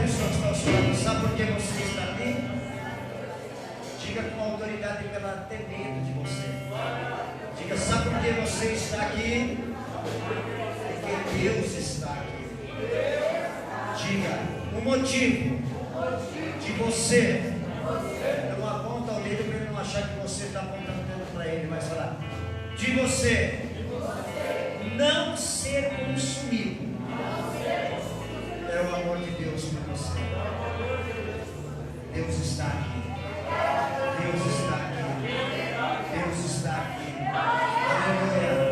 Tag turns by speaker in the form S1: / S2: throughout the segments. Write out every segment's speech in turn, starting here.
S1: pessoa que está ao seu lado, sabe por que você está aqui? Diga com autoridade que ela tem medo de você. Diga, sabe por que você está aqui? Porque Deus está aqui. Diga, o motivo de você. Não aponta o dedo para ele não achar que você está apontando o dedo para ele, mas falar. De você não ser consumido. É o amor de Deus por você. Deus está aqui. Deus está aqui. Deus está aqui. Aleluia.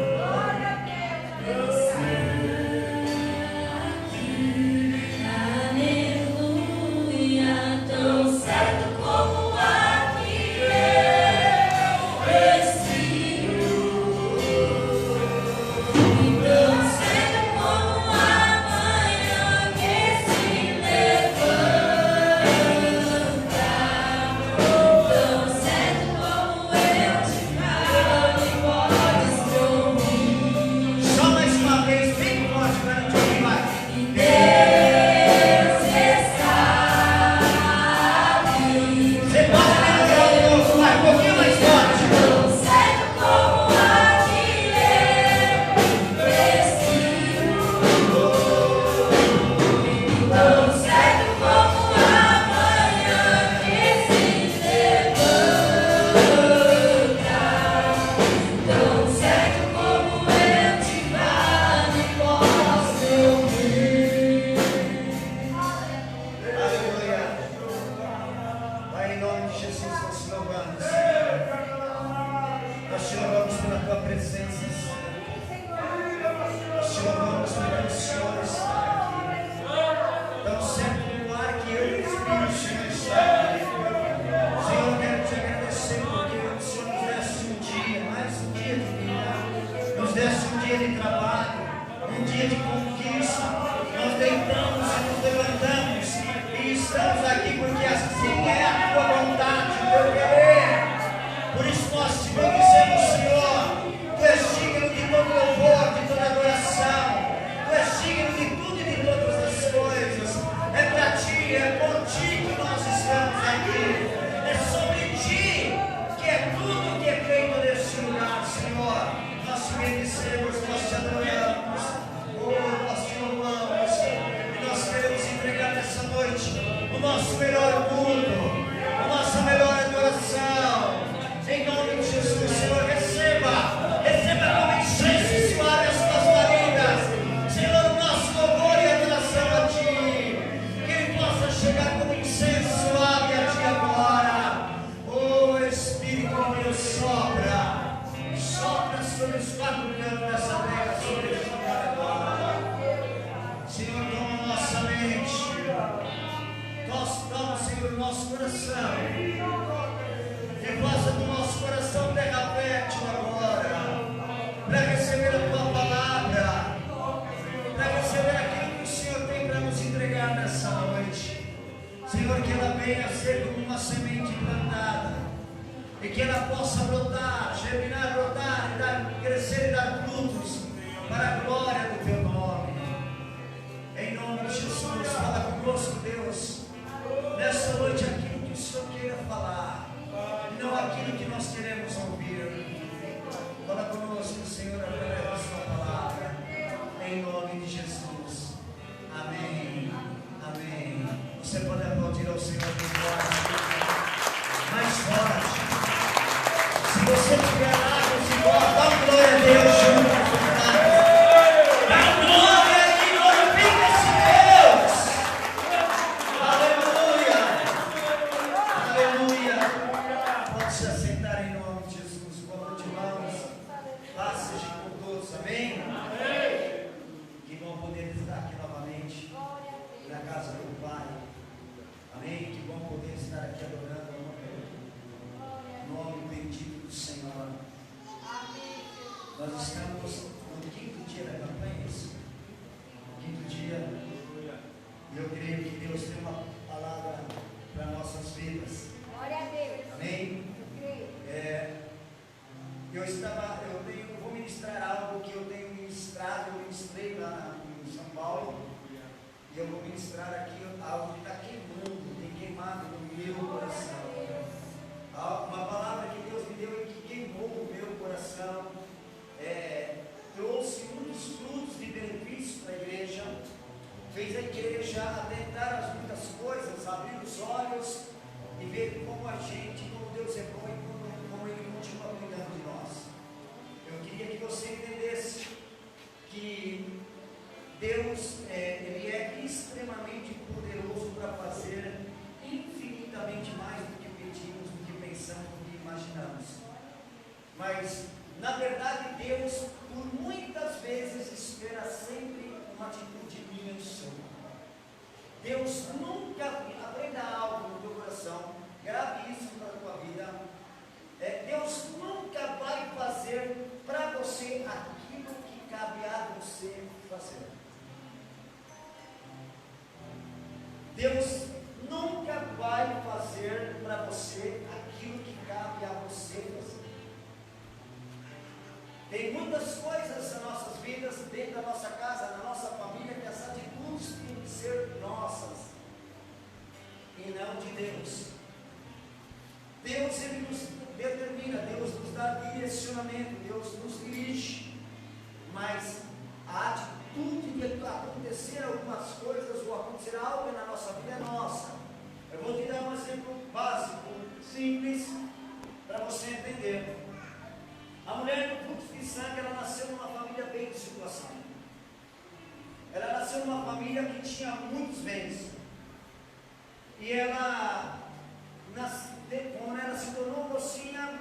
S2: Vou ministrar algo que eu tenho ministrado, eu ministrei lá em São Paulo, e eu vou ministrar aqui algo que está
S1: Deus nunca, aprenda algo no teu coração, grave isso para a tua vida. Deus nunca vai fazer para você aquilo que cabe a você fazer. Deus nunca vai fazer para você aquilo que cabe a você fazer. Tem muitas coisas nas nossas vidas, dentro da nossa casa, na nossa família, que as atitudes têm que ser nossas e não de Deus. Deus, Ele nos determina, Deus nos dá direcionamento, Deus nos dirige, mas a atitude de acontecer algumas coisas ou acontecer algo na nossa vida é nossa. Eu vou te dar um exemplo básico, simples, para você entender. A mulher do fluxo de sangue, ela nasceu numa família bem de situação. Ela nasceu numa família que tinha muitos bens. E ela, quando ela se tornou mocinha,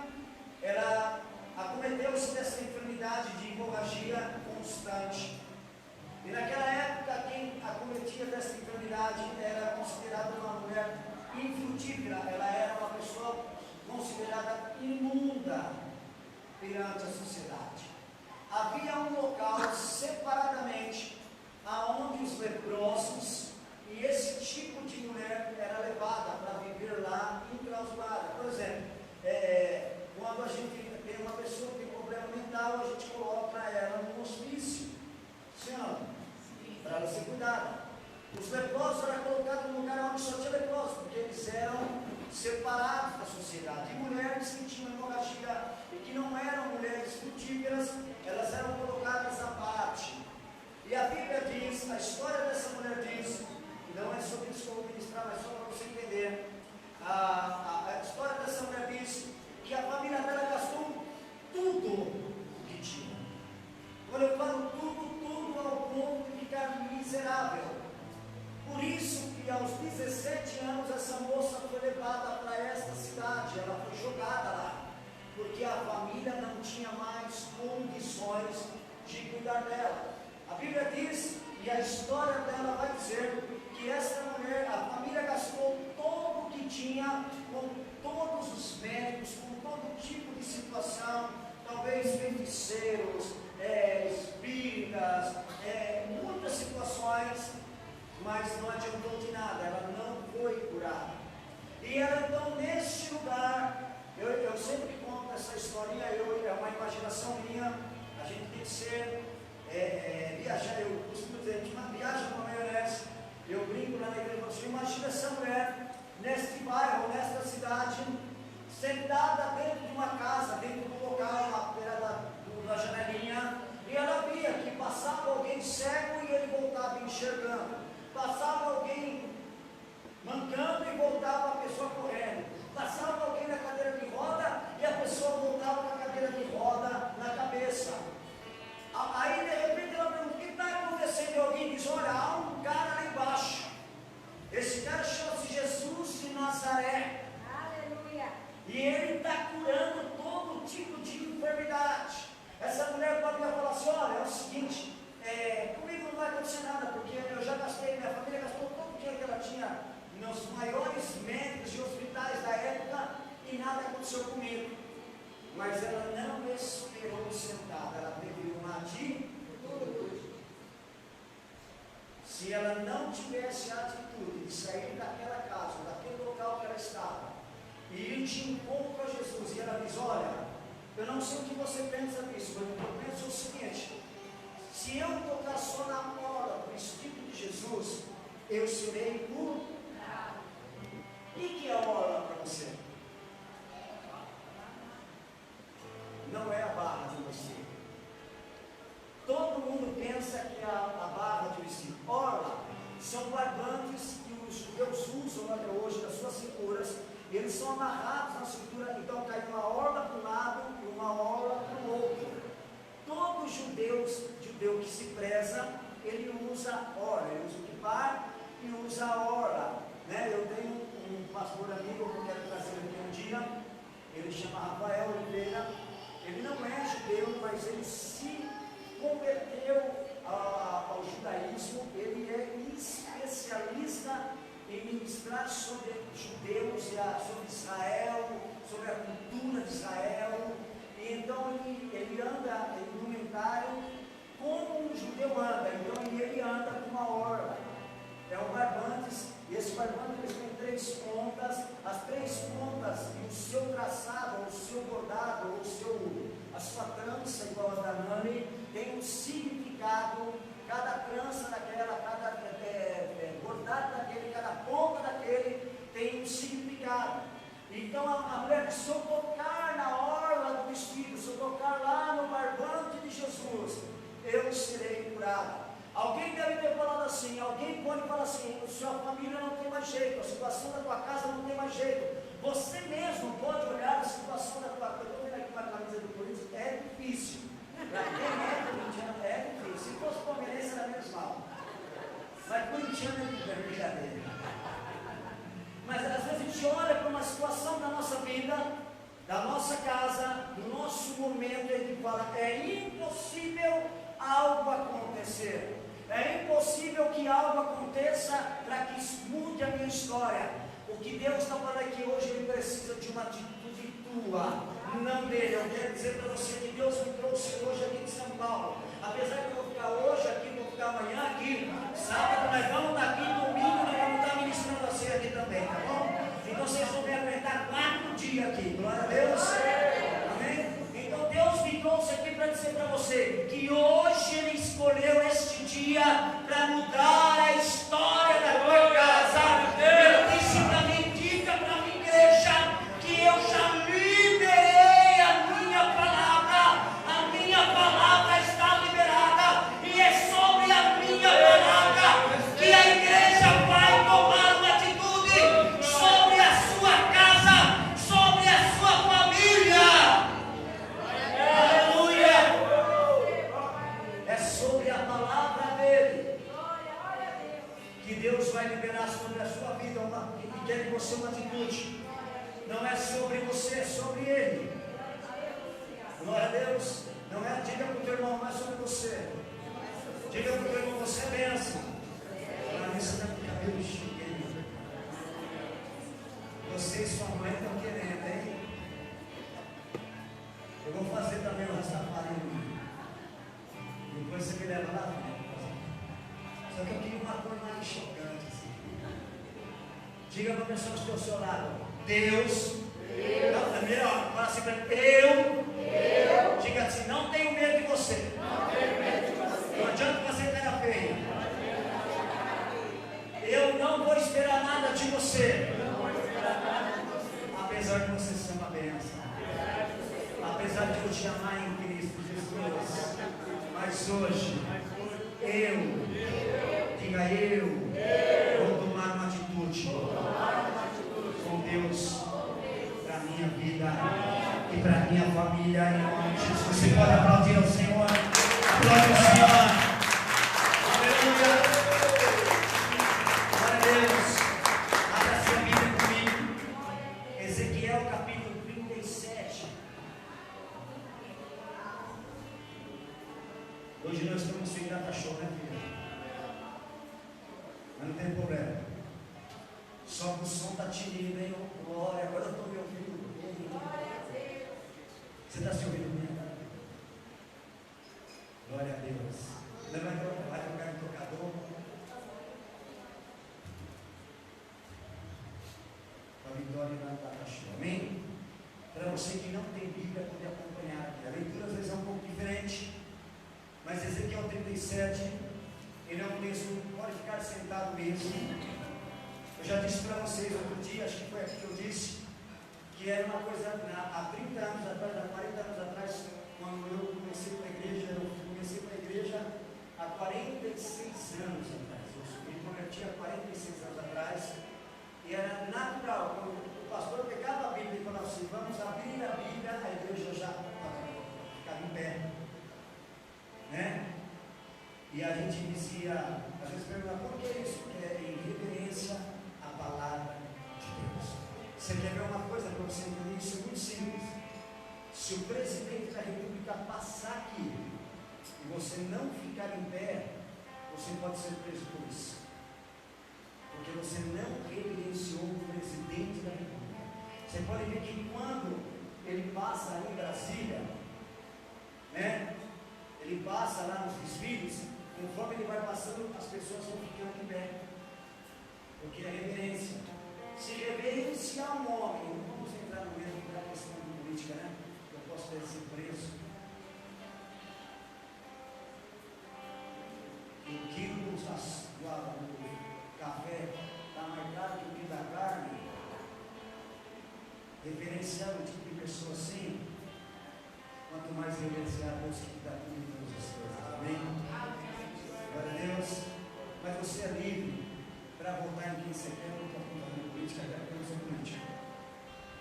S1: ela acometeu-se dessa enfermidade de hemorragia constante. E naquela época, quem acometia dessa enfermidade era considerada uma mulher infrutífera. Ela era uma pessoa considerada imunda perante a sociedade. Havia um local separadamente aonde os leprosos e esse tipo de mulher era levada para viver lá enclausurada. Por exemplo, quando a gente tem uma pessoa que tem problema mental, a gente coloca ela no hospício, para ela ser cuidada. Os leprosos eram colocados num lugar onde só tinha leprosos, porque eles eram separados da sociedade. E mulheres que tinham hemorragia e que não eram mulheres frutíferas, elas eram colocadas à parte. E a Bíblia diz, a história dessa mulher diz, e não é sobre isso que eu vou ministrar, mas só para você entender, a história dessa mulher diz que a família dela gastou tudo que tinha. Quando eu falo tudo ao ponto de ficar miserável. Por isso que aos 17 anos essa moça foi levada para esta cidade, ela foi jogada lá, porque a família não tinha mais condições de cuidar dela. A Bíblia diz, e a história dela vai dizer, que esta mulher, a família gastou todo o que tinha, com todos os médicos, com todo tipo de situação, talvez feiticeiros, espíritas, muitas situações, mas não adiantou de nada, ela não foi curada. E ela então neste lugar, eu sempre conto essa historinha, é uma imaginação minha, a gente tem que ser, viajar, eu costumo dizer, a gente viaja com a maionese, eu brinco lá na igreja, você imagina essa mulher, neste bairro, nesta cidade, sentada dentro de uma casa, dentro do local, na beira da janelinha, e ela via que passava alguém cego e ele voltava enxergando. Passava alguém mancando e voltava a pessoa correndo. Passava alguém na cadeira de roda e a pessoa voltava com a cadeira de roda na cabeça. Aí de repente ela pergunta, o que está acontecendo? E alguém diz, olha, há um cara lá embaixo. Esse cara chama-se Jesus de Nazaré.
S3: Aleluia.
S1: E ele está curando todo tipo de enfermidade. Essa mulher pode falar assim, olha, é o seguinte, comigo não vai acontecer nada, porque eu já gastei, minha família gastou todo o dinheiro que ela tinha nos maiores médicos e hospitais da época e nada aconteceu comigo. Mas ela não esperou sentada, ela teve uma atitude. Se ela não tivesse a atitude de sair daquela casa, daquele local que ela estava, e ir de encontro a Jesus, e ela diz, olha, eu não sei o que você pensa disso, mas eu penso o seguinte, se eu tocar só na orla do Espírito de Jesus, eu serei curado. O que é a orla para você? Não é a barra de Recife. Todo mundo pensa que é a barra de Recife. Orla são barbantes que os judeus usam até hoje nas suas cinturas. Eles são amarrados na cintura, então cai uma orla para um lado e uma orla para o outro. Todo judeu que se preza, ele usa orla, ele usa o kipar e usa a orla. Né? Eu tenho um pastor amigo que eu quero trazer aqui um dia, ele chama Rafael Oliveira, ele não é judeu, mas ele se converteu ao judaísmo, ele é especialista
S2: em ministrar sobre judeus, sobre Israel, sobre a cultura de Israel. E então ele anda em indumentário como um judeu anda. Então ele anda com uma orla. É um barbantes, e esse barbantes tem 3 pontas. As 3 pontas e o seu traçado, ou o seu bordado, ou a sua trança, igual a da Nani, tem um significado. Cada trança daquela, cada bordado daquele, cada ponta daquele tem um significado. Então a mulher disse: se eu tocar na orla do vestido, se eu tocar lá no barbante de Jesus, eu serei curado. Alguém deve ter falado assim, alguém pode falar assim: a sua família não tem mais jeito, a situação da tua casa não tem mais jeito. Você mesmo pode olhar a situação da tua casa. Eu estou vendo aqui uma camisa do Corinthians, é difícil. Para quem é corintiano é difícil. Se fosse palmeirense era menos mal. Mas corintiano é brincadeira. Mas às vezes a gente olha para uma situação da nossa vida, da nossa casa, do nosso momento, e a gente fala: é impossível algo acontecer. É impossível que algo aconteça para que isso mude a minha história. O que Deus está falando é que hoje Ele precisa de uma atitude tua, não dele. Eu quero dizer para você que Deus me trouxe hoje aqui de São Paulo. Apesar de eu vou ficar hoje aqui, vou ficar amanhã aqui, sábado nós vamos daqui, domingo nós vamos estar ministrando você aqui também, tá bom? Então vocês vão me aguentar 4 dias aqui, glória a Deus. Amém? Então Deus me trouxe aqui para dizer para você que hoje Ele escolheu este dia para mudar a história da tua casa. Ele disse para mim: diga para a minha igreja que eu já liberei a minha palavra. A minha palavra está liberada, e é sobre a minha palavra que a igreja vai tomar uma atitude sobre a sua casa, sobre a sua família. Aleluia! É sobre a palavra dele que Deus vai liberar sobre a sua vida e quer que você uma atitude. Não é sobre você, é sobre ele. Glória a Deus. Não é, diga para o teu irmão, não é sobre você. Diga para o teu irmão: você é bênção. A missa está com o cabelo chique. Você e sua mãe estão querendo, hein? Eu vou fazer também o Rastafari. Depois você me leva lá. Só que eu queria uma coisa mais chocante assim. Diga para a pessoa que está ao seu lado: Deus. Não, é melhor. Fala assim para ele: eu. Diga assim: não tenho medo de você. Não adianta fazer cara feia. Eu não vou esperar nada de você. Apesar de você ser uma bênção. Apesar de eu te amar em Cristo Jesus. Mas hoje, diga eu, vou tomar uma atitude com Deus para a minha vida e para a minha família, em nome de Jesus. Você pode aplaudir ao Senhor. Aplaude ao Senhor. Aleluia. Glória a Deus. Abra sua Bíblia comigo. Ezequiel capítulo 37. Hoje nós estamos sem data show, né, filha? Mas não tem problema. Só que o som está tinindo, hein? Glória. Agora eu estou me ouvindo. Você está se ouvindo bem? Glória a Deus. Vai tocar no tocador. A vitória na data show. Amém? Para você que não tem Bíblia, poder acompanhar aqui. A leitura às vezes é um pouco diferente. Mas Ezequiel 37, ele é um texto, pode ficar sentado mesmo. Eu já disse para vocês outro dia, acho que foi aqui que eu disse, que era uma coisa, há 30 anos atrás, há 40 anos atrás, quando eu comecei com a igreja, há 46 anos atrás. Eu me converti há 46 anos atrás, e era natural, quando o pastor pegava a Bíblia e falava assim: vamos abrir a Bíblia, a igreja já ficava em pé. Né? E a gente dizia, às vezes perguntava: por que isso? Porque é em reverência à palavra de Deus. Você quer ver uma coisa para você entender? Isso é muito simples. Se o presidente da República passar aqui e você não ficar em pé, você pode ser preso por isso. porque você não reverenciou o presidente da República. Você pode ver que quando ele passa ali em Brasília, né? Ele passa lá nos desfiles, conforme ele vai passando, as pessoas vão ficando em pé, porque é reverência. Se reverenciar um homem, não vamos entrar no mesmo da questão de política, né? Eu posso ter sido preso. O quilo do café está mais caro que o quilo da carne. Reverenciar um tipo de pessoa assim, quanto mais reverenciar a Deus que dá tudo em todas as coisas. Amém? Glória a Deus. Mas você é livre para votar em quem você quer, não estou falando política, até porque eu não sou político.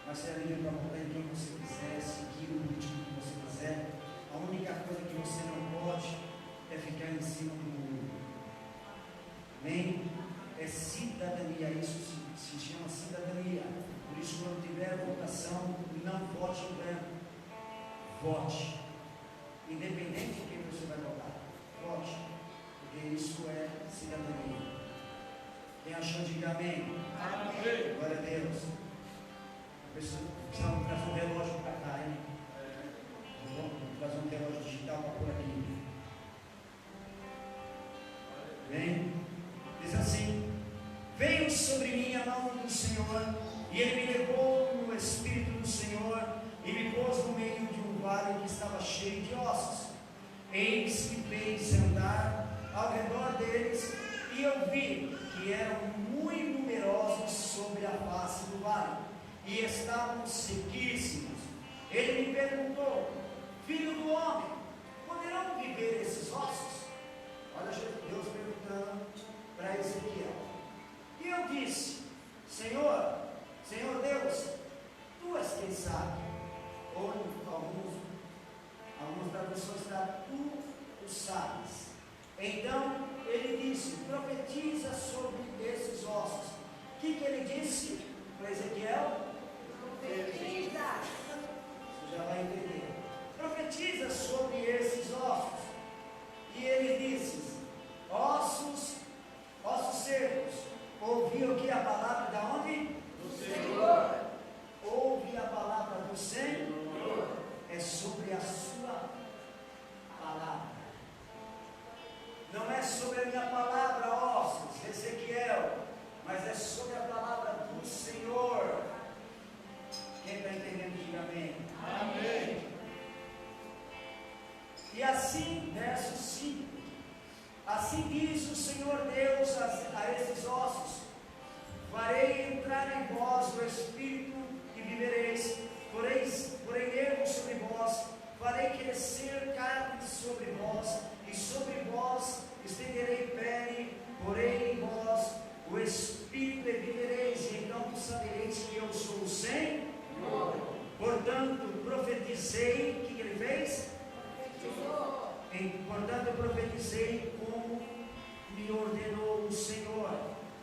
S2: Mas você é livre para votar em quem você quiser, seguir o político que você quiser. A única coisa que você não pode é ficar em cima do muro. Amém? É cidadania, isso se chama cidadania. Por isso, quando tiver votação, não vote em branco. Vote. Independente de quem você vai votar. Vote. Porque isso é cidadania. Quem achou, diga amém. Amém. Glória a Deus. Precisamos trazer um relógio para cá, hein? Vamos trazer um relógio digital para pôr aqui. Bem, diz assim: veio sobre mim a mão do Senhor, e Ele me levou no Espírito do Senhor, e me pôs no meio de um vale que estava cheio de ossos. Eis que fez andar ao redor deles, e eu vi que eram muito numerosos sobre a face do vale, e estavam sequíssimos. Ele me perguntou: filho do homem, poderão viver esses ossos? Olha Deus perguntando para Ezequiel. E eu disse: Senhor Deus, Tu és quem sabe. Ou algumas traduções está: Tu o sabes. Então ele disse: profetiza sobre esses ossos. O que ele disse para Ezequiel? Profetiza. Você já vai entender. Profetiza sobre esses ossos. E ele disse: ossos secos, ouvi o que? A palavra da onde? Do Senhor. Ouve a palavra do Senhor. É sobre a sua palavra. Não é sobre a minha palavra, ossos, Ezequiel, mas é sobre a palavra do Senhor. Quem está entendendo, diga amém. Amém. E assim, verso 5: assim diz o Senhor Deus a esses ossos: farei entrar em vós o Espírito e vivereis, porém ergo sobre vós, farei crescer carne sobre vós, e sobre vós estenderei pele, porém em vós o Espírito e vivereis, e então sabereis que eu sou o Senhor. Portanto, profetizei. O que ele fez? Portanto, profetizei como me ordenou o Senhor.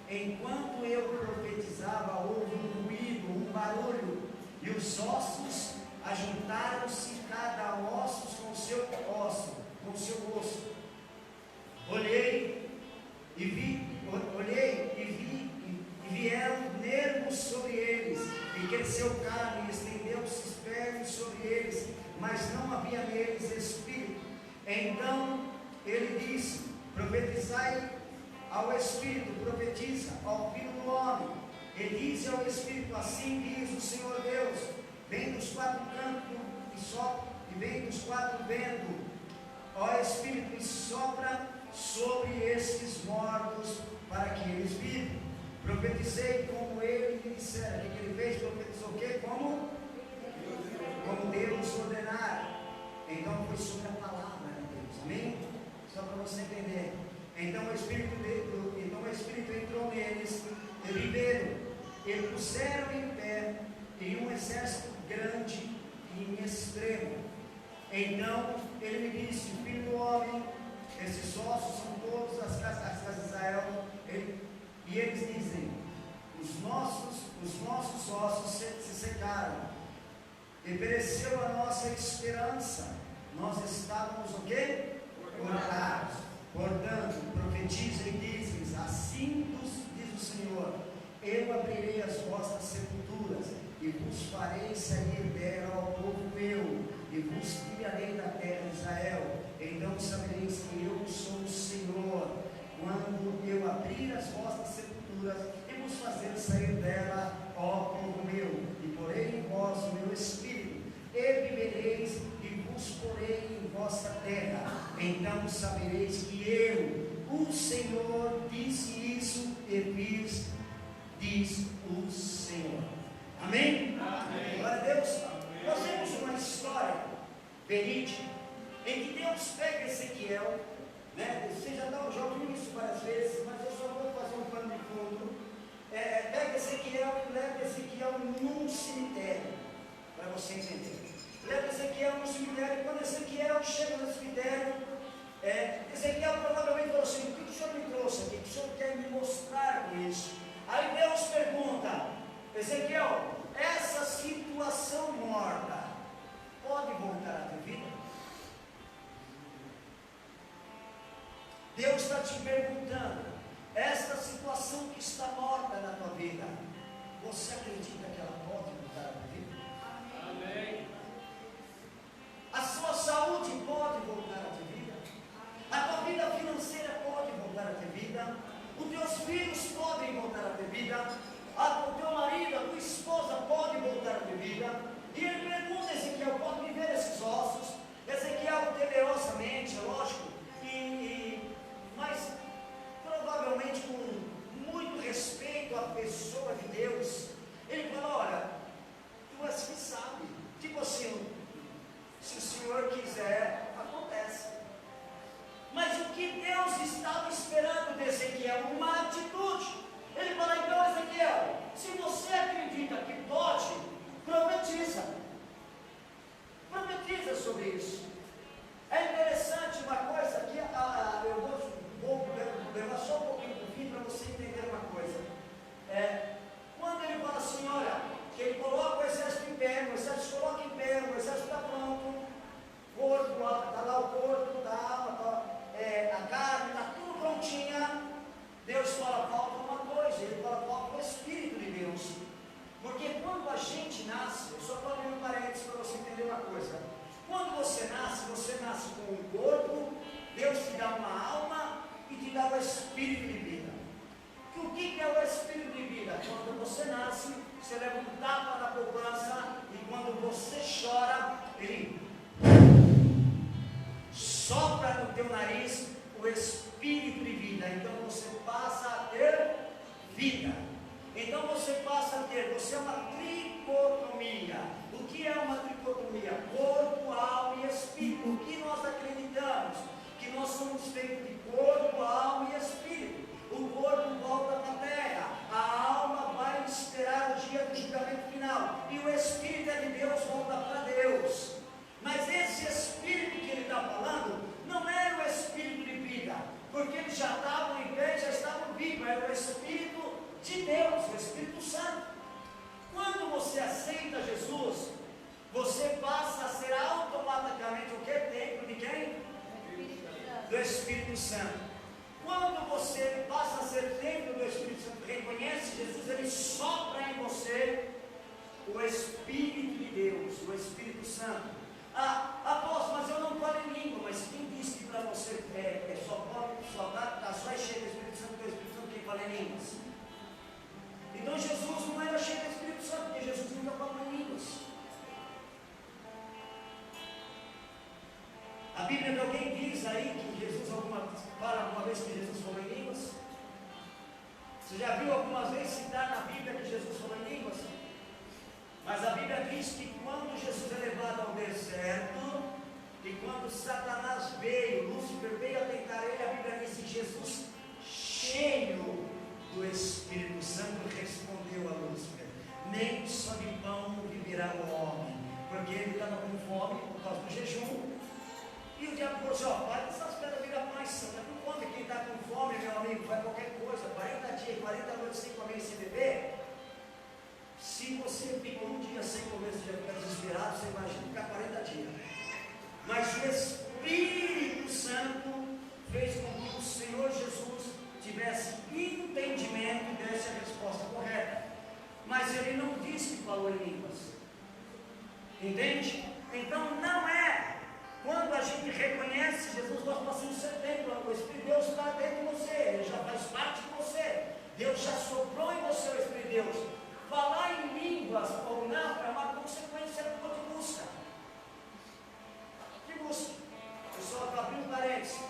S2: Enquanto eu profetizava, houve um ruído, um barulho, e os ossos ajuntaram-se, cada osso com o seu osso. Olhei e vieram nervos sobre eles, e cresceu carne, e estendeu-se espécie sobre eles, mas não havia neles espírito. Então ele disse: profetizai ao Espírito, profetiza ao Filho do Homem, e diz ao Espírito: assim diz o Senhor Deus: vem dos quatro cantos e vem dos quatro ventos, ó Espírito, e sopra sobre estes mortos, para que eles vivam. Profetizei como ele me dissera. O que ele fez? Profetizou o quê? Como Deus ordenar. Então foi sobre a palavra de Deus. Amém? Só para você entender. Então o Espírito entrou neles, e viveram, e puseram em pé, e um exército grande e em extremo. Então ele me disse: filho do homem, esses ossos são todas as casas de Israel. E eles dizem: os nossos ossos se secaram, e pereceu a nossa esperança. Nós estávamos o quê? Cortados. Portanto, profetiza e diz: assim diz o Senhor: eu abrirei as vossas sepulturas, e vos farei sair dela ao povo meu, e vos tirarei da terra de Israel. Então sabereis que eu sou o Senhor, quando eu abrir as vossas sepulturas, e vos fazer sair dela, ó povo meu, e porei em vós o meu espírito, e vivereis, e vos porei em vossa terra. Então sabereis que eu, o Senhor, disse isso e fiz, diz o Senhor. Amém? Amém. Glória a Deus. Amém. Nós temos uma história verídica em que Deus pega Ezequiel, né? Você já ouviu isso várias vezes, mas eu só vou fazer um pano de fundo. Pega Ezequiel e leva Ezequiel num cemitério, para você entender. Leva Ezequiel no cemitério, e quando Ezequiel chega no cemitério, Ezequiel provavelmente falou assim: o que o Senhor me trouxe aqui? O que o Senhor quer me mostrar com isso? Aí Deus pergunta: Ezequiel, essa situação morta pode voltar a ter vida? Deus está te perguntando: esta situação que está morta na tua vida, você acredita que ela pode voltar a ter vida? Amém. A sua saúde pode voltar a ter vida? A tua vida financeira pode voltar a ter vida? Os teus filhos podem voltar a ter vida? O teu marido, a tua esposa pode voltar a ter vida? E ele pergunta a Ezequiel: pode viver esses ossos? Ezequiel, temerosamente, é lógico, mas provavelmente com muito respeito à pessoa de Deus, ele fala: olha, tu és que sabe, tipo assim, se o Senhor quiser, acontece. Mas o que Deus estava esperando de Ezequiel? Uma atitude. Ele fala: então, Ezequiel, se você acredita que pode, profetiza. Profetiza sobre isso. É interessante uma coisa que eu vou levar só um pouquinho do fim para você entender uma coisa. Quando ele fala assim, olha, que ele coloca o exército em pé, o exército coloca em pé, o exército está pronto, está lá o corpo, está a alma, a carne, está tudo prontinha. Deus fala: falta uma coisa. Ele fala: falta o Espírito de Deus. Porque quando a gente nasce, eu só estou abrindo um parênteses para você entender uma coisa. Quando você nasce com um corpo, Deus te dá uma alma e te dá o Espírito de vida. O que é o Espírito de vida? Quando você nasce, você leva um tapa na poupança, e quando você chora, ele sopra no teu nariz o Espírito de vida. Então você passa a ter vida. Então você passa a ter, você é uma tricotomia. O que é uma tricotomia? Corpo, alma e espírito. O que nós acreditamos? Que nós somos feitos de corpo, alma e espírito. O corpo volta para a terra, a alma vai esperar o dia do julgamento final, e o Espírito de Deus volta para Deus. Mas esse Espírito que ele está falando não era o Espírito de vida, porque eles já estavam em pé, já estavam vivos. Era o Espírito de Deus, o Espírito Santo. Quando você aceita Jesus, você passa a ser automaticamente o que? Templo de quem? Do Espírito Santo. Quando você passa a ser templo do Espírito Santo, reconhece Jesus, ele sopra em você o Espírito de Deus, o Espírito Santo. Apóstolo, mas eu não falo em língua. Mas quem disse que para você só é cheio do Espírito Santo, porque o Espírito Santo quem fala em línguas? Então Jesus não era cheio do Espírito Santo, porque Jesus nunca falou em línguas. A Bíblia de alguém diz aí que Jesus fala alguma vez que Jesus falou em línguas? Você já viu algumas vezes citar na Bíblia que Jesus falou em línguas? Mas a Bíblia diz que quando Jesus é levado ao deserto, e quando Satanás veio, Lúcifer veio a tentar ele, a Bíblia diz que Jesus, cheio do Espírito Santo, respondeu a Lúcifer: nem só de pão viverá o homem, porque ele estava com fome por causa do jejum. E o diabo falou assim: ó, para essas pedras virar pães, está com fome. Quem está com fome, meu amigo, faz qualquer coisa, 40 dias, 40 noites sem comer e sem beber. Se você ficou um dia sem comer, você já fica desesperado, você imagina ficar 40 dias. Mas o Espírito Santo fez com que o Senhor Jesus te tivesse entendimento e desse a resposta correta. Mas ele não disse que falou em línguas. Entende? Então não é. Quando a gente reconhece Jesus, nós passamos a ser templo. O Espírito de Deus está dentro de você, ele já faz parte de você. Deus já soprou em você o Espírito de Deus. Falar em línguas ou não é uma consequência de busca. Que busca? Eu só estou abrindo parênteses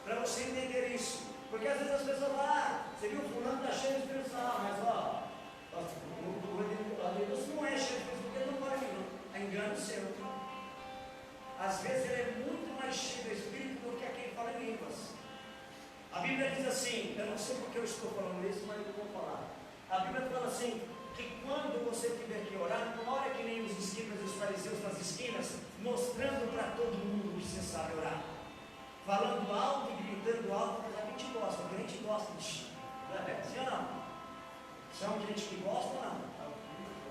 S2: para você entender isso. Porque às vezes as pessoas falam, você viu fulano está cheio de Espírito Santo, mas Deus não é cheio de Espírito, porque ele não fala em língua. É engano seu. Às vezes ele é muito mais cheio do Espírito do que aquele que fala em línguas. A Bíblia diz assim, eu não sei porque eu estou falando isso, mas eu vou falar. A Bíblia fala assim, que quando você tiver que orar, não ore que nem os escribas e os fariseus nas esquinas, mostrando para todo mundo que você sabe orar. Falando alto e gritando alto, mas a gente gosta, o crente gosta de sim ou não? Você é um crente que gosta ou não?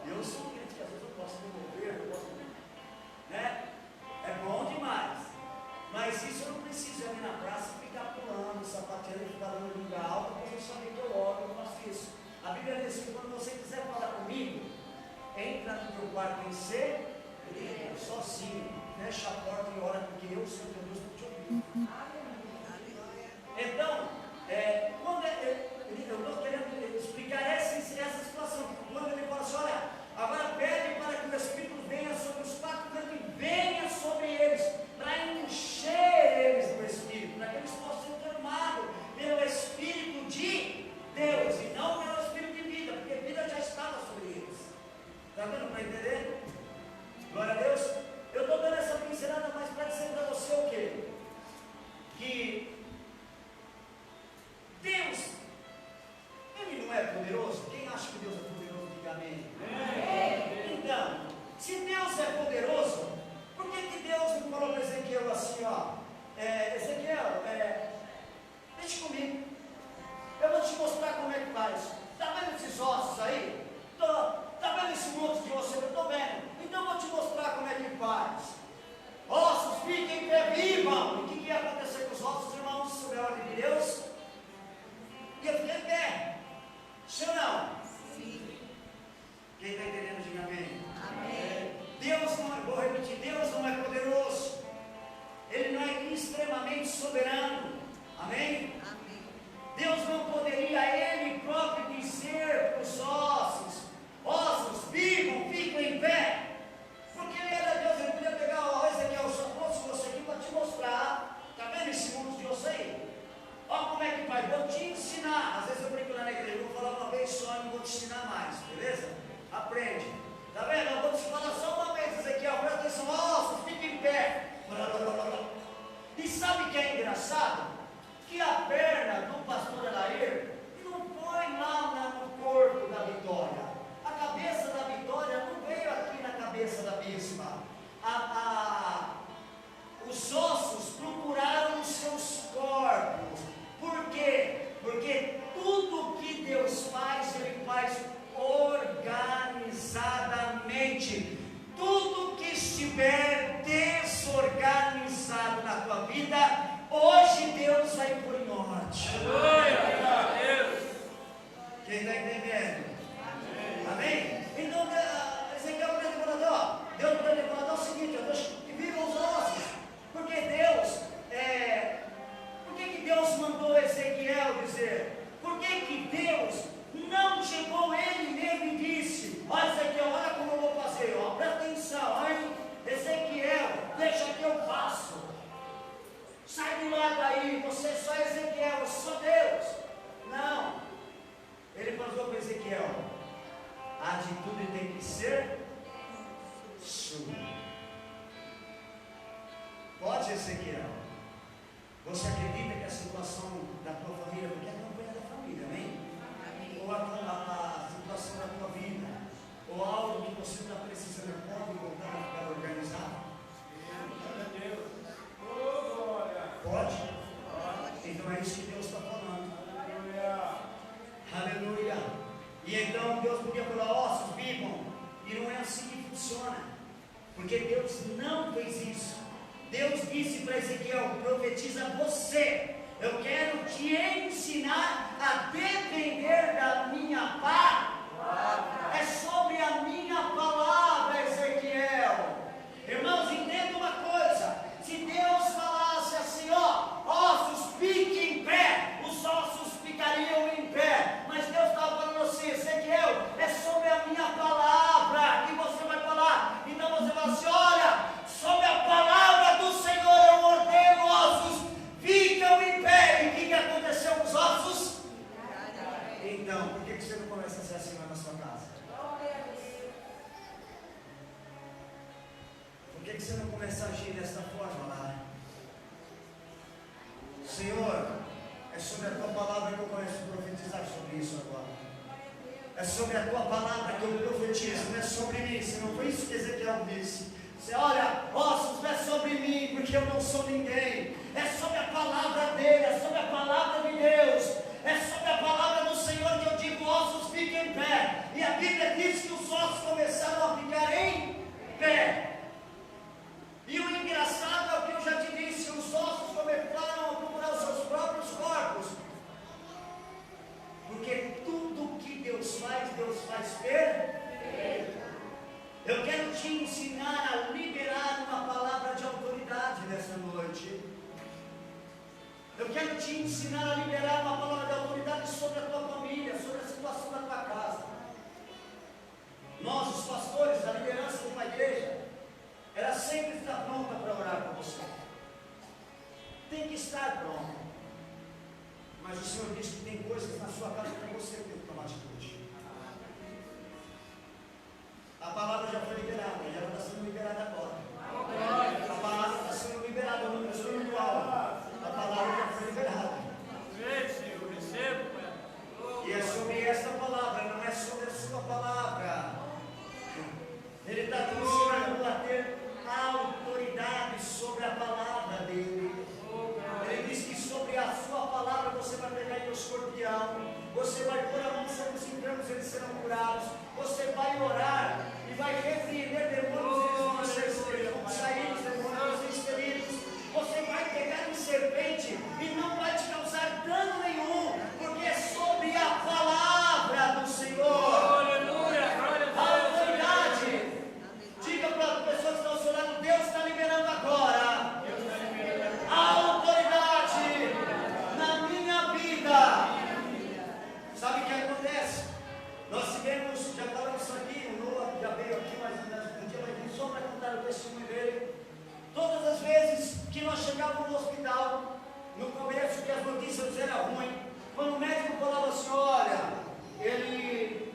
S2: Eu sou um crente que às vezes eu gosto de mover, eu gosto de... né? É bom demais. Mas isso eu não preciso ir ali na praça e ficar pulando, sapateando e ficar dando língua alta, porque eu sabia que eu oro, eu faço isso. A Bíblia diz que quando você quiser falar comigo, entra no teu quarto em segredo, sozinho, fecha a porta e ora, porque eu sou teu Deus para te ouvir. Então, quando eu estou querendo explicar essa situação, quando ele fala assim, olha, agora pede para que o Espírito venha sobre os quatro cantos e venha sobre eles, para encher eles do Espírito, para que eles possam ser tomados pelo Espírito de Deus e não pelo Espírito de vida, porque a vida já estava sobre eles. Está dando para entender? Glória a Deus. Eu estou dando essa pincelada mais para dizer para você o quê? Que Deus, Ele não é poderoso? Quem acha que Deus é poderoso, diga amém. Então, se Deus é poderoso, por que Deus não falou para Ezequiel assim, ó, Ezequiel, deixa comigo, eu vou te mostrar como é que faz. Está vendo esses ossos aí? Está vendo esse monte de osso? Eu estou vendo. Então eu vou te mostrar como é que faz. Ossos, fiquem em pé, vivam. E o que ia acontecer com os ossos, irmãos, sob a ordem de Deus? Ia ficar em pé. Sim ou não? Sim. Quem está entendendo, diga amém. Amém. Deus não é, vou repetir, Deus não é poderoso. Ele não é extremamente soberano. Amém? Amém. Deus não poderia Ele próprio dizer para os ossos, vivam, fiquem em pé. Porque Ele era Deus, Ele podia pegar, ó, Ezequiel, só trouxe você aqui para te mostrar. Está vendo esse monte de osso aí? Olha como é que faz, vou te ensinar. Às vezes eu brinco lá na igreja, eu vou falar uma vez só e não vou te ensinar mais, beleza? Aprende. Está vendo? Eu vou te falar só uma vez, Ezequiel, presta atenção, ossos, fiquem em pé. E sabe o que é engraçado? Que a perna do pastor Elair não foi lá no corpo da Vitória. A cabeça da Vitória não veio aqui na cabeça da bispa. Os ossos procuraram os seus corpos. Por quê? Porque tudo que Deus faz, Ele faz organizadamente. Tudo que estiver desorganizado na tua vida, hoje Deus vai pôr em ordem. Quem está entendendo? Amém? Então, Ezequiel para o decorador, Deus para o decorador é o seguinte, que vivam os ossos. Porque Deus, por que Deus mandou Ezequiel dizer? Por que Deus não chegou Ele mesmo e disse, olha Ezequiel, olha como eu vou fazer, ó, presta atenção, hein? Ezequiel, deixa que eu faço. Sai do lado aí, você é só Ezequiel, eu sou Deus. Não. Ele falou para Ezequiel, a atitude tem que ser sua. Pode, Ezequiel. Você acredita que a situação da tua família, porque é a campanha da família, amém? Ou a situação da tua vida, ou algo que você está precisando, pode voltar a ficar organizado? Pode? Então é isso que Deus está falando. Aleluia. E então Deus podia falar, ossos, vivam. E não é assim que funciona. Porque Deus não fez isso. Deus disse para Ezequiel, profetiza você. Eu quero te ensinar a depender da minha palavra. É sobre a minha palavra, Ezequiel. Irmãos, entenda uma coisa. Se Deus falasse assim, ó, ossos fiquem em pé, os ossos ficariam em pé. Mas Deus estava falando assim, Ezequiel, é sobre a minha palavra que você vai falar. Então você vai assim, olha, sobre a palavra do Senhor eu ordeno, ossos ficam em pé. E o que aconteceu com os ossos? Então, por que você não começa a ser assim lá na sua casa? Por que você não começa a agir desta forma lá? Senhor, é sobre a tua palavra que eu começo a profetizar sobre isso agora. É sobre a tua palavra que eu profetizo, não é sobre mim. Se não foi isso que Ezequiel disse. Você olha, ossos, não é sobre mim, porque eu não sou ninguém. É sobre a palavra dele, é sobre a palavra de Deus. É sobre a palavra do Senhor que eu digo, ossos fiquem em pé. E a Bíblia diz que os ossos começaram a ficar em pé. E o engraçado é o que eu já te disse, os ossos começaram a procurar os seus próprios corpos. Porque tudo que Deus faz perfeito. Eu quero te ensinar a liberar uma palavra de autoridade nessa noite. Eu quero te ensinar a liberar uma palavra de autoridade sobre a tua família, sobre a situação da tua casa. Nós, os pastores, a liderança de uma igreja, ela sempre está pronta para orar por você. Tem que estar pronta. Mas o Senhor diz que tem coisas na sua casa que você tem que tomar atitude. A palavra já foi liberada, e ela está sendo liberada agora. A palavra está sendo liberada, eu não estou indo alto. A palavra já foi liberada. E é sobre esta palavra, não é sobre a sua palavra. Ele está te ensinando a ter autoridade sobre a palavra dele. Ele diz que sobre a sua palavra você vai pegar em um escorpião, você vai pôr a mão sobre os enfermos, eles serão curados. Você vai orar e vai repreender demônios, eles vão sair, os demônios vão ser expelidos. Você vai pegar em serpente e não vai te causar dano nenhum, porque é sobre a palavra do Senhor. A autoridade. Diga para as pessoas que estão ao seu lado, Deus está liberando agora a autoridade na minha vida. Sabe o que acontece? Nós tivemos, já falamos aqui, o Noah já veio aqui, mas um dia vai vir só para contar o testemunho dele. Todas as vezes que nós chegávamos no hospital, no começo que as notícias eram ruins, quando o médico falava assim, olha, ele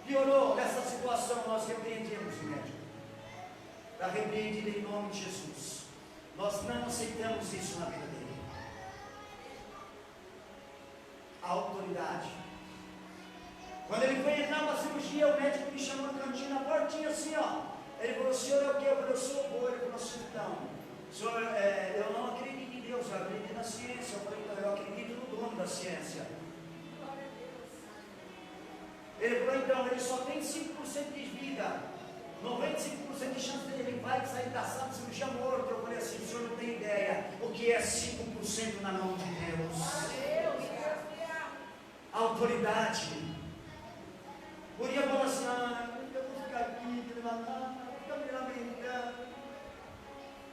S2: piorou nessa situação, nós repreendíamos o médico. Está repreendido em nome de Jesus. Nós não aceitamos isso na vida dele. A autoridade. Quando ele foi entrar para a cirurgia, o médico me chamou no cantinho, na portinha assim, ó. Ele falou, senhor é o quê? Eu falei, eu sou o boi. Ele falou assim, então, senhor, eu não acredito em Deus, eu acredito na ciência. Eu falei, então, eu acredito no dono da ciência. Ele falou, então, ele só tem 5% de vida. 95% de chance dele, ele vai sair da sala de cirurgia morto. Eu falei assim, o senhor não tem ideia o que é 5% na mão de Deus. Autoridade. Podia falar assim, eu vou ficar aqui, ficar me lamentando.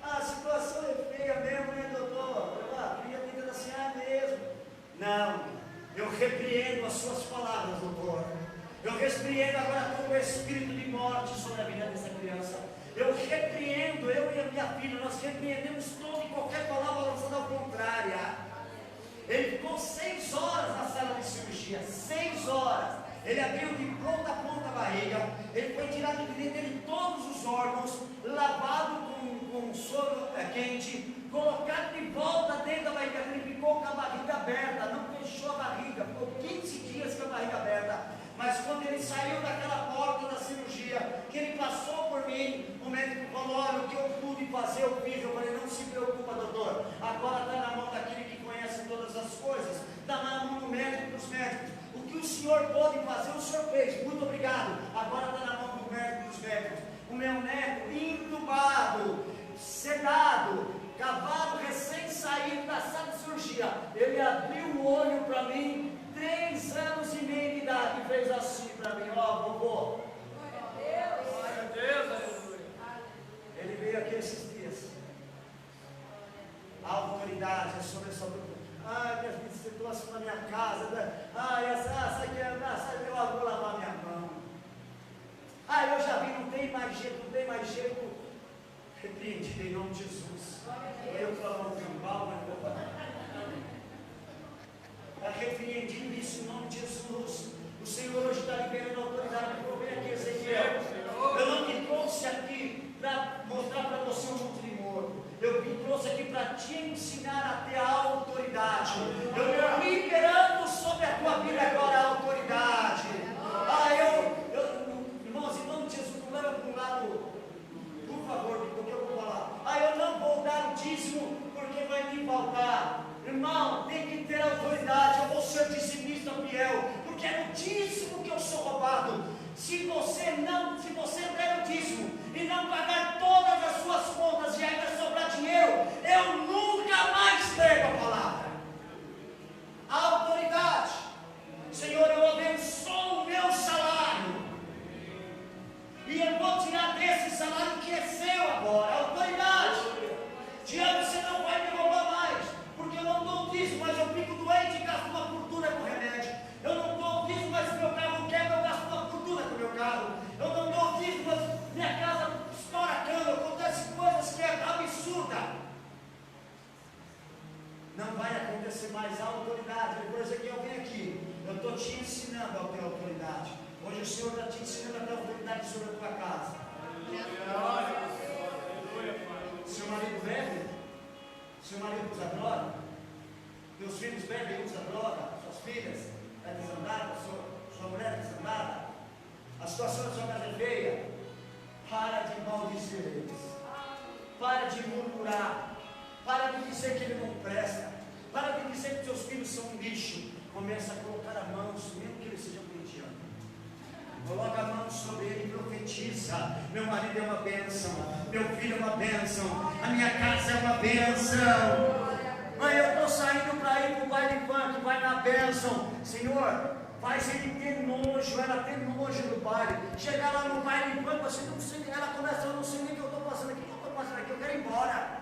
S2: A situação é feia mesmo, né, doutor? Eu queria ter dito assim, mesmo. Não, eu repreendo as suas palavras, doutor. Eu repreendo agora todo o espírito de morte sobre a vida dessa criança. Eu repreendo, eu e a minha filha, nós repreendemos toda e qualquer palavra lançada ao contrário. Ele ficou 6 horas na sala de cirurgia, 6 horas. Ele abriu de ponta a ponta a barriga, ele foi tirado de dentro dele todos os órgãos, lavado com soro quente, colocado de volta dentro da barriga. Ele ficou com a barriga aberta, não fechou a barriga, ficou 15 dias com a barriga aberta. Mas quando ele saiu daquela porta da cirurgia, que ele passou por mim, o médico falou, olha, o que eu pude fazer, eu fiz. Eu falei, não se preocupa, doutor, agora está na mão daquele que conhece todas as coisas, está na mão do médico dos médicos. O que o senhor pode fazer, o senhor fez, muito obrigado, agora está na mão do médico dos médicos. O meu neto, entubado, sedado, cavalo recém-saído da sala de cirurgia, tem mais jeito, não tem mais jeito. Repreendi em nome de Jesus. Eu falo um pau, mas vou falar. Repreendindo isso em nome de Jesus. O Senhor hoje está liberando a autoridade. Vem aqui, Ezequiel. Eu não te trouxe aqui para mostrar para você um monte de morto. Eu te trouxe aqui para te ensinar a ter a autoridade. Eu estou liberando sobre a tua vida agora a autoridade. Irmãos, em nome de Jesus, não leva para um lado, por favor, porque eu vou falar. Eu não vou dar o dízimo porque vai me faltar. Irmão, tem que ter autoridade. Eu vou ser dizimista fiel, porque é no dízimo que eu sou roubado. Se você der o dízimo e não pagar todas as suas contas e ainda sobrar dinheiro, eu nunca mais pego a palavra. A autoridade. Senhor, eu abençoo o meu salário e eu vou tirar desse salário que é seu agora. A autoridade. Diabo, você não vai me roubar mais, porque eu não dou o dízimo, mas eu fico doente e gasto uma fortuna com remédio. Eu não dou o dízimo, mas meu carro quebra, eu gasto uma fortuna com meu carro. Eu não dou o dízimo, mas minha casa estoura a cama, acontece coisas que é absurda. Não vai acontecer mais. A autoridade. Depois aqui eu venho aqui, eu estou te ensinando a ter autoridade. Hoje o Senhor está te ensinando a ter autoridade sobre a tua casa. Seu marido bebe? Seu marido usa droga? Teus filhos bebem e usam droga? Suas filhas? É desandada? Sua mulher é desandada? A situação da sua casa é feia? Para de maldizer eles. Para de murmurar. Para de dizer que ele não presta. Para de dizer que seus filhos são um lixo. Começa a colocar a mão, mesmo que ele seja corintiano. Coloca a mão sobre ele e profetiza. Meu marido é uma bênção. Meu filho é uma bênção. A minha casa é uma bênção. Mãe, eu estou saindo para ir para o baile funk. Vai na bênção. Senhor, faz ele ter nojo. Ela ter nojo no baile. Chegar lá no baile funk, você não sei. Ela começa, eu não sei nem o que eu estou passando aqui. O que eu estou passando aqui? Eu quero ir embora.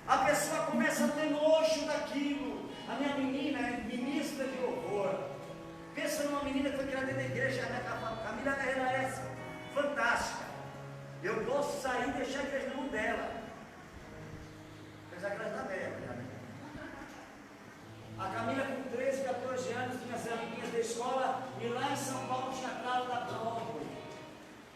S2: A pessoa começa a ter nojo daquilo. A minha menina é ministra de louvor. Pensa numa menina que foi criada dentro da igreja. A Camila, ela é fantástica. Eu posso sair e deixar a igreja na mão dela. Apesar que ela está velha. A Camila, com 13, 14 anos, tinha as amiguinhas da escola. E lá em São Paulo tinha a casa da Broadway.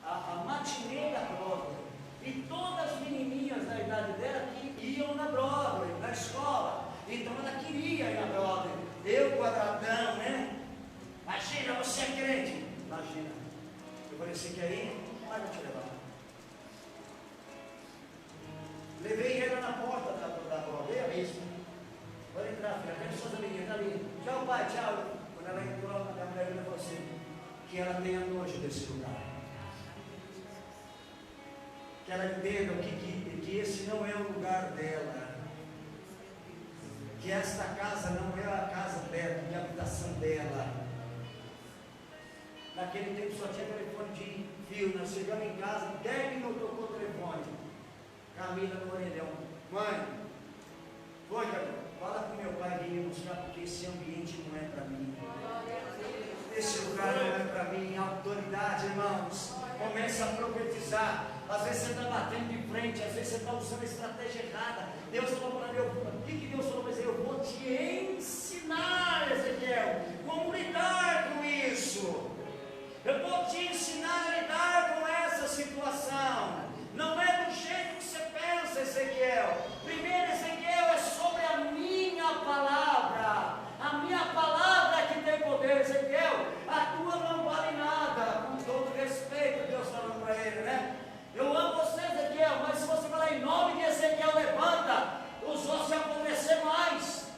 S2: A matinê da Broadway. E todas as menininhas da idade dela que iam na Broadway, na escola. Então ela queria ir na Broadway. Eu, quadradão, né? Imagina, você é crente. Imagina. Eu falei, você quer ir? Vai, vou te levar. Levei ela na porta da Broadway, é mesmo. Pode entrar, filha. Pede suas amiguinhas, tá ali. Tchau, pai, tchau. Quando ela entrou, a mulher falou assim, que ela tenha nojo desse lugar. Que ela entenda que esse não é o lugar dela. Que esta casa não é a casa dela, que é a habitação dela. Naquele tempo só tinha telefone de fio. Nós chegamos em casa, 10 minutos tocou o telefone. Camila no orelhão. Mãe, foi, Camila, fala com meu pai vir me buscar, porque esse ambiente não é para mim. Esse lugar não é para mim. Autoridade, irmãos. Começa a profetizar. Às vezes você está batendo de frente, às vezes você está usando a estratégia errada. Deus falou para mim, o que Deus falou para Ezequiel? Eu vou te ensinar, Ezequiel, como lidar com isso. Eu vou te ensinar a lidar com essa situação. Não é do jeito que você pensa, Ezequiel. Primeiro, Ezequiel, é sobre a minha palavra. A minha palavra que tem poder, Ezequiel. A tua não vale nada. Com todo respeito, Deus falando para ele, né? Eu amo você, Ezequiel, mas se você falar em nome de Ezequiel, levanta, os ossos vão apodrecer mais.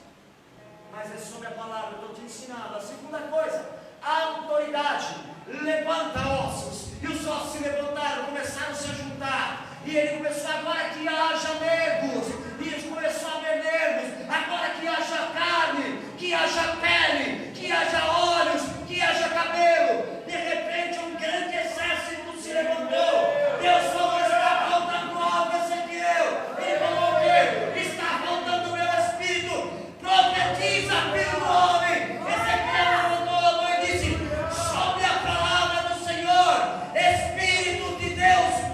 S2: Mas é sobre a palavra, eu estou te ensinando. A segunda coisa, a autoridade. Levanta ossos. E os ossos se levantaram, começaram a se juntar. E ele começou, agora que haja nervos. E ele começou a ver nervos. Agora que haja carne, que haja pele, que haja olhos, que haja cabelo. De repente um grande exército se levantou. Deus falou, está faltando algo, Ezequiel. Ele falou o quê? Está faltando o meu espírito. Profetiza, filho do homem. Ezequiel levantou a mão e disse, sobre a palavra do Senhor, Espírito de Deus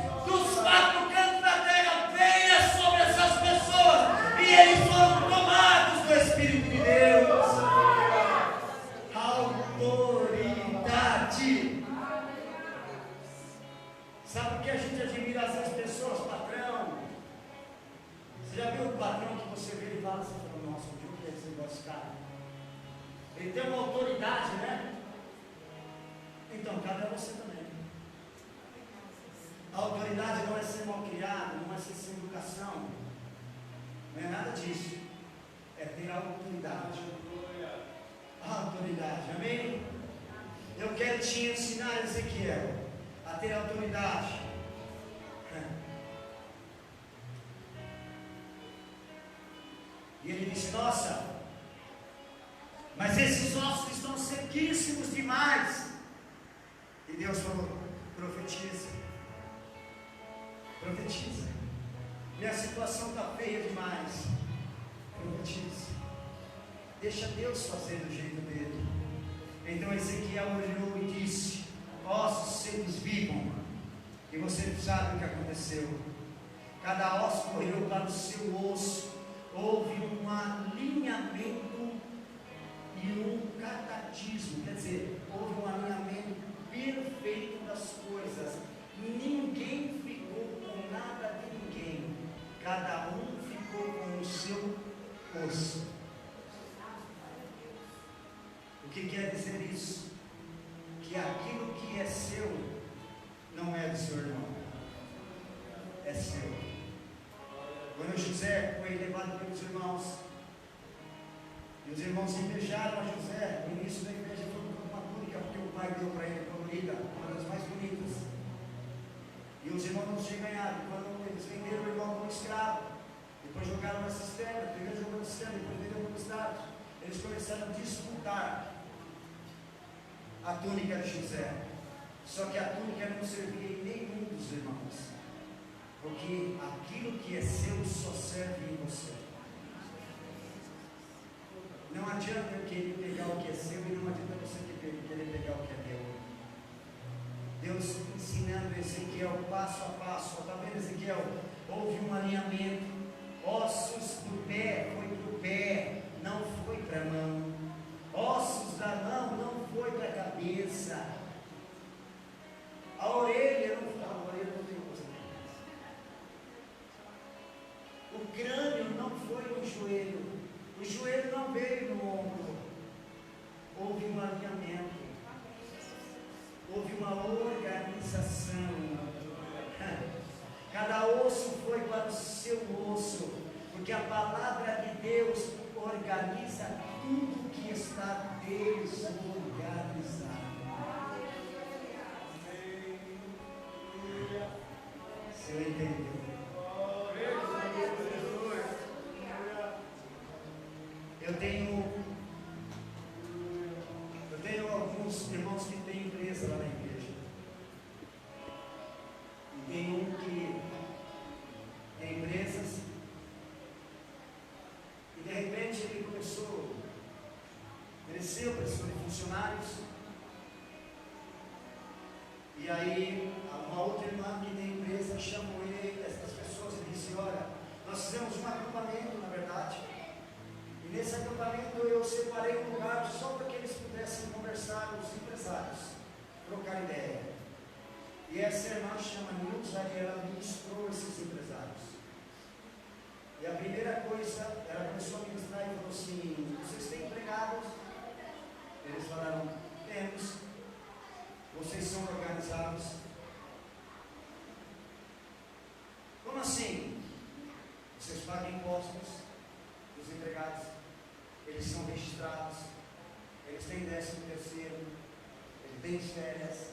S2: Sabe por que a gente admira essas pessoas, patrão? Você já viu o patrão que você vê e fala assim, nossa, o que é esse negócio, cara? Ele tem uma autoridade, né? Então, cabe a você também. A autoridade não é ser mal criado, não é ser sem educação. Não é nada disso. É ter a autoridade. A autoridade, amém? Eu quero te ensinar, Ezequiel, a ter autoridade. E ele disse, nossa, mas esses ossos estão sequíssimos demais. E Deus falou, profetiza. Profetiza. Minha situação está feia demais. Profetiza. Deixa Deus fazer do jeito dele. Então Ezequiel olhou e disse, ossos secos vivam. E você sabe o que aconteceu. Cada osso correu para o seu osso. Houve um alinhamento e um catatismo. Quer dizer, houve um alinhamento perfeito das coisas. Ninguém ficou com nada de ninguém. Cada um ficou com o seu osso. O que quer dizer isso? Que aquilo que é seu não é do seu irmão, é seu. Quando José foi levado pelos irmãos, e os irmãos invejaram a José, o início da inveja foi uma túnica, porque o pai deu para ele colorida, uma das mais bonitas. E os irmãos não tinham ganhado. Quando eles venderam o irmão como escravo, depois jogaram na cisterna, primeiro jogou na cisterna, depois venderam como escravo. Eles começaram a disputar a túnica de José. Só que a túnica não servia em nenhum dos irmãos, porque aquilo que é seu só serve em você. Não adianta eu querer pegar o que é seu e não adianta você querer pegar o que é meu. Deus ensinando Ezequiel passo a passo. Está vendo, Ezequiel? Houve um alinhamento. Ossos do pé foi para o pé, não foi para a mão. Ossos da mão não foi para a cabeça. A orelha não foi. A orelha não tem coisa. O crânio não foi no joelho. O joelho não veio no ombro. Houve um alinhamento. Houve uma organização. Cada osso foi para o seu osso, porque a palavra de Deus organiza tudo que está desorganizado. Se eu entender. Eu tenho alguns irmãos que têm empresa lá na igreja. E tem um que tem empresas. E de repente ele começou, cresceu, precisou de funcionários. E aí uma outra irmã que tem empresa chamou ele, essas pessoas, e disse, olha, nós fizemos um acampamento, na verdade. E nesse acampamento eu separei um lugar só para que eles pudessem conversar, os empresários, trocar ideia. E essa irmã chama Nilza e ela ministrou esses empresários. E a primeira coisa, ela começou a ministrar e falou assim, vocês têm empregados? Eles falaram, temos. Vocês são organizados? Como assim? Vocês pagam impostos dos empregados, eles são registrados, eles têm 13º, eles têm férias.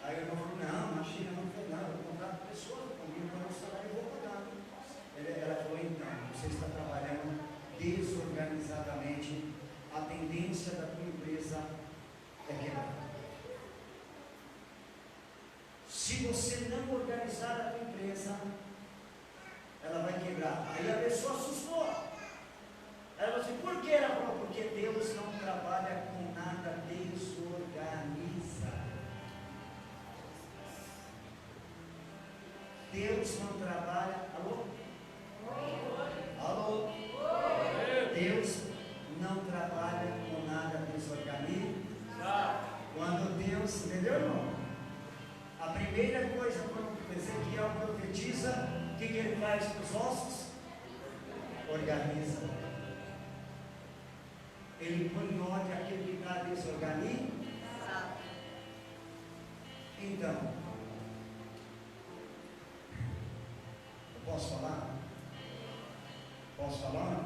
S2: Aí o irmão falou, não, imagina, não foi nada, eu vou contrato pessoas, eu combino para o salário e vou pagar. Ela falou, então, você está trabalhando desorganizadamente, a tendência da tua empresa é quebrar. Se você não organizar a tua empresa, ela vai quebrar. Aí a pessoa assustou. Ela falou assim, por que? Ela falou, porque Deus não trabalha com nada desorganizado. Deus não trabalha. Alô? Alô? Deus não trabalha com nada desorganizado. Quando Deus, entendeu, irmão? A primeira coisa, quando Ezequiel profetiza, o que ele faz com os ossos? Organiza. Ele põe em ordem aquilo que está desorganizado. Então, eu posso falar? Posso falar?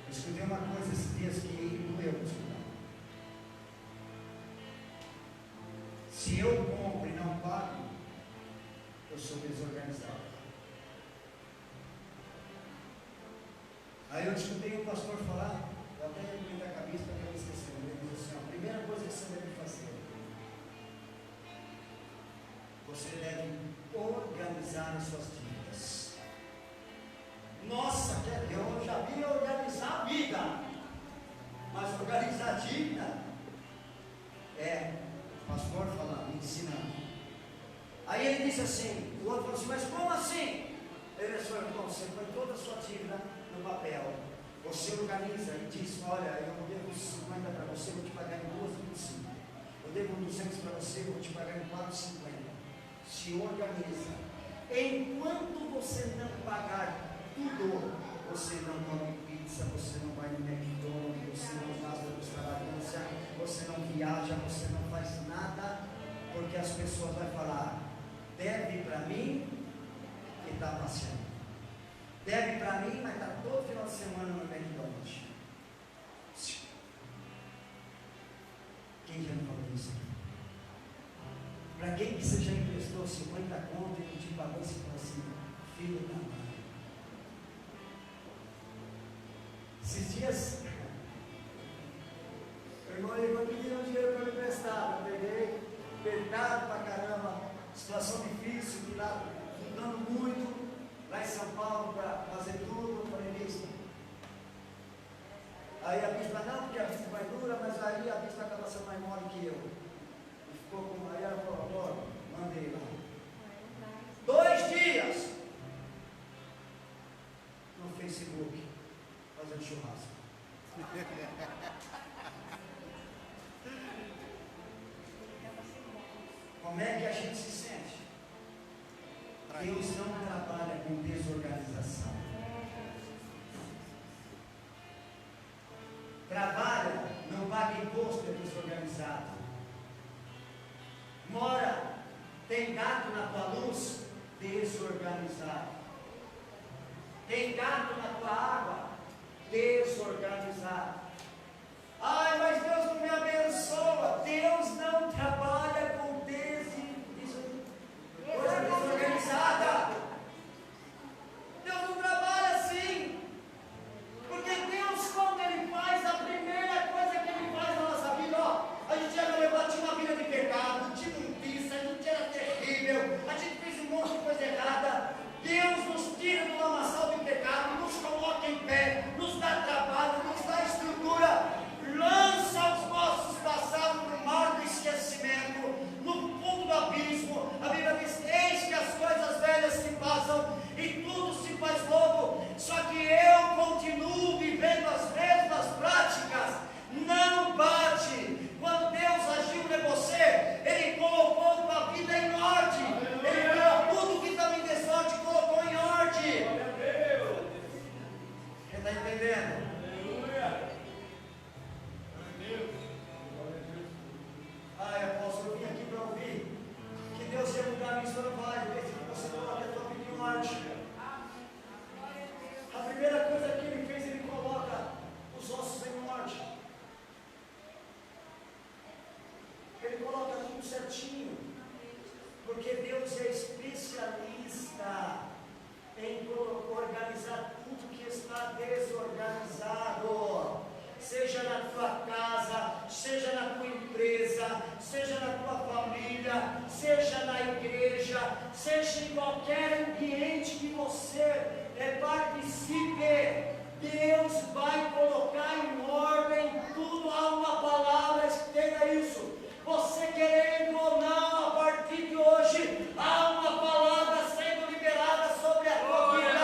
S2: Eu escutei uma coisa esses dias que doeu para escutar. Se eu compro e não pago, eu sou desorganizado. Aí eu escutei um pastor falar, eu até recomendo a cabeça para que eu não esqueça. Ele disse assim: a primeira coisa que você deve fazer, você deve organizar as suas dívidas. Nossa, eu já vi organizar a vida, mas organizar a dívida o pastor falando, ensinando. Aí ele disse assim, o outro falou assim: mas como assim? Ele disse: então você põe toda a sua dívida no papel, você organiza e diz: olha, eu devo 50 para você, vou te pagar em 2,25. Eu devo 200 para você, vou te pagar em 4,50. Se organiza. Enquanto você não pagar tudo, você não come pizza, você não vai no McDonald's, você não faz uma extravagância, você não viaja, você não faz nada, porque as pessoas vão falar: deve para mim e está passeando. Deve para mim, mas está todo final de semana no McDonald's. Quem já não falou isso? Para quem que você já emprestou 50 conto e não te pagou, você fala assim: filho da mãe. Esses dias, o irmão ligou pedindo um dinheiro para me emprestar. Eu peguei, apertado pra caramba, situação difícil, que lá, lutando muito, lá em São Paulo para fazer tudo. Eu falei: bispo. Aí a bispa: não, porque a bispa vai dura, mas aí a bispa acaba sendo mais mole que eu. E ficou com. Aí ela falou: agora, mandei lá. 2 dias no Facebook, fazendo churrasco. Como é que a gente se sente? Deus não trabalha com desorganização. Trabalha, não paga imposto, é desorganizado. Mora, tem gato na tua luz, desorganizado. Tem gato na tua água, desorganizado. Ai, mas Deus não me abençoa. Deus não trabalha com coisa desorganizada. Deus não trabalha assim. Porque Deus, quando Ele faz, a primeira coisa que Ele faz na nossa vida, a gente era levado, tinha uma vida de pecado, tinha injustiça, a gente era terrível, a gente fez um monte de coisa errada. Deus nos tira do lamaçal do pecado, nos coloca em pé, nos dá trabalho, nos dá estrutura, lança os nossos passados no mar do esquecimento, no fundo do abismo. A Bíblia diz: eis que as coisas velhas se passam e tudo se faz novo. Só que eu continuo vivendo as mesmas práticas. Não bate. Quando Deus agiu em você, Ele colocou a vida em ordem. Ele pegou tudo que estava em desordem e colocou em ordem. Você está entendendo? Apóstolo, eu vim aqui para ouvir que Deus ia mudar a minha história. Vai, desde que você coloca a tua vida em ordem. A primeira coisa que Ele fez, Ele coloca os ossos em ordem. Ele coloca tudo certinho. Porque Deus é especialista em organizar tudo que está desorganizado. Seja na tua casa, seja na tua empresa, seja na tua família, seja na igreja, seja em qualquer ambiente que você participe, Deus vai colocar em ordem tudo. Há uma palavra, entenda isso. Você querendo ou não, a partir de hoje, há uma palavra sendo liberada sobre a tua vida,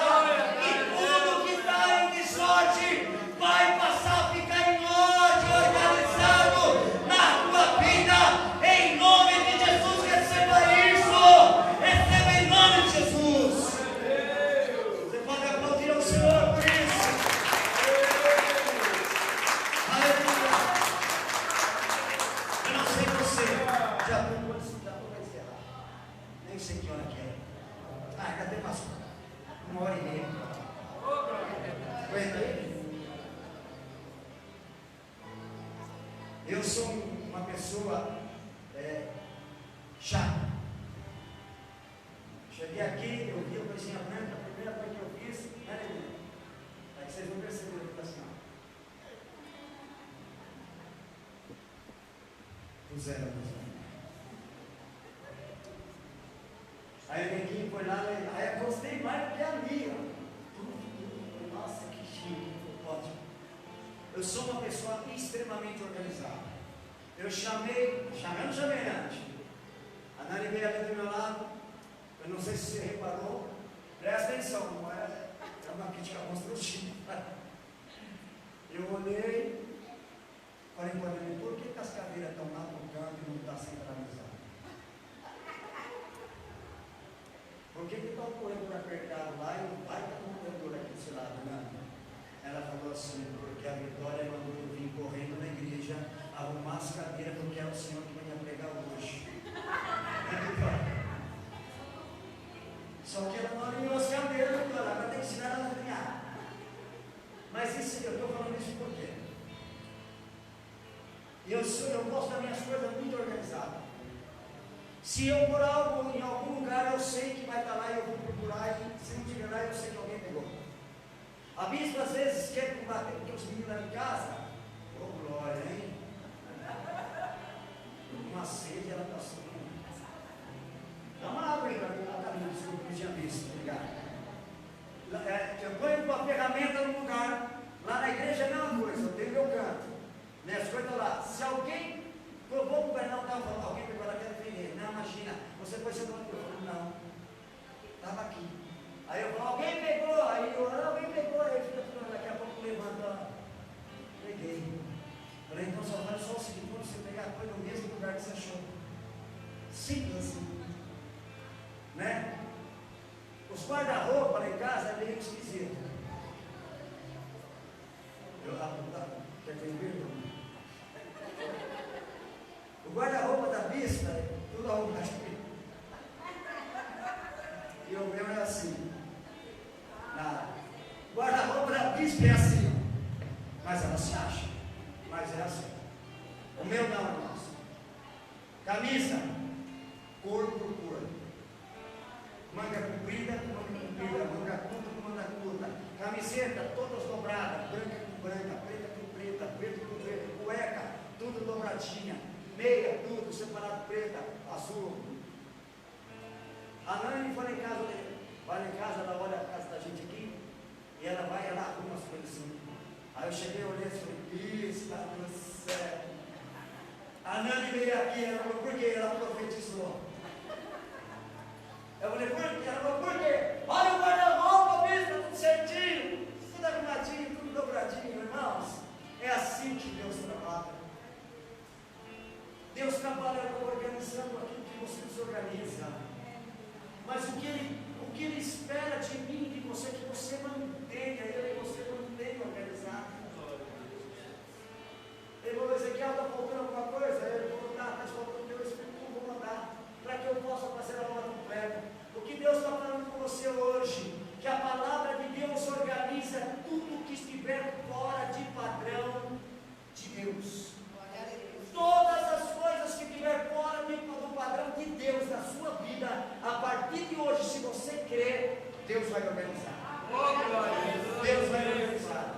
S2: e tudo que está em desordem vai passar a ficar em ordem, organizado na tua vida.
S1: sei que hora que é. Ah, cadê umas 1h30? Aguenta aí. Eu sou uma pessoa chata. Cheguei aqui, eu vi a coisinha branca, a primeira coisa que eu fiz, né? Aí vocês vão perceber o que está assim. Puseram a coisa. Aí o neguinho foi lá, aí eu gostei mais porque é a minha. Nossa, que chique, ótimo. Eu sou uma pessoa extremamente organizada. Eu não chamei antes. A Nani veio ali do meu lado. Eu não sei se você reparou. Presta atenção, não é uma crítica construtiva. Eu olhei, falei para ele, por que as cadeiras estão lá no canto e não está centralizado? Por que está um corredor apertado lá e o pai está um corredor aqui desse lado, né? Ela falou assim, porque a Vitória mandou eu vir correndo na igreja arrumar as cadeiras porque era o Senhor que ia pregar hoje. Só que ela não alinhou as cadeiras, porque ela vai ter que ensinar ela a alinhar. Mas isso, eu estou falando isso por quê? Eu gosto das minhas coisas muito organizadas. Se eu por algo em algum lugar, eu sei que vai estar lá e eu vou procurar, e se não tiver lá, eu sei que alguém pegou. A bispa às vezes quer combater porque os meninos lá em casa, ô glória, hein? Uma sede, ela está subindo. Dá uma água aí para a caminho, desculpa, não tinha visto, obrigado. Eu ponho uma ferramenta no lugar, lá na igreja é a mesma coisa, eu tenho meu canto, minhas coisas lá. Se alguém, eu vou governar o carro, alguém pegou lá, quer defender, não, imagina, você foi ser dono, eu falo, não, estava aqui. Aí eu falo, alguém pegou, aí alguém pegou, aí fica tudo, daqui a pouco levanta, peguei. Falei, então só faz só o seguinte, quando você pegar a coisa no mesmo lugar que você achou. Simples assim. Né? Os guarda-roupa lá em casa é meio esquisito. Quer que eu invento? O guarda-roupa da bispa é tudo arrumadinho. E o meu é assim. O guarda-roupa da bispa é assim. Mas ela se acha. Mas é assim. O meu não, irmãos. Camisa, cor por cor. Manga comprida, manga curta. Camiseta, todas dobradas. Branca com branca, preta com preta, preto com preto. Cueca, tudo dobradinha. Meia, tudo separado, preta, azul. A Nani vai lá em casa, ela olha a casa da gente aqui. E ela vai, ela arruma as coisas assim. Aí eu cheguei, olhei e falei, isso está tudo certo. A Nani veio aqui, ela falou, por quê? Ela profetizou. Eu falei, por quê? Ela falou, por quê? Olha o guarda-roupa, bispo, tudo certinho, tudo arrumadinho, tudo dobradinho, irmãos. É assim que Deus trabalha. Deus trabalha organizando aquilo que você desorganiza. Mas o que Ele espera de mim e de você é que você mantenha Ele e você mantenha organizado. Ele falou, Ezequiel, está faltando alguma coisa? Ele falou, está faltando o teu Espírito, eu vou mandar, para que eu possa fazer a obra completa. O que Deus está falando com você hoje? Que a palavra de Deus organiza tudo que estiver fora de padrão de Deus. Todas as coisas que estiver fora do padrão de Deus na sua vida, a partir de hoje, se você crer, Deus vai organizar. Deus vai organizar.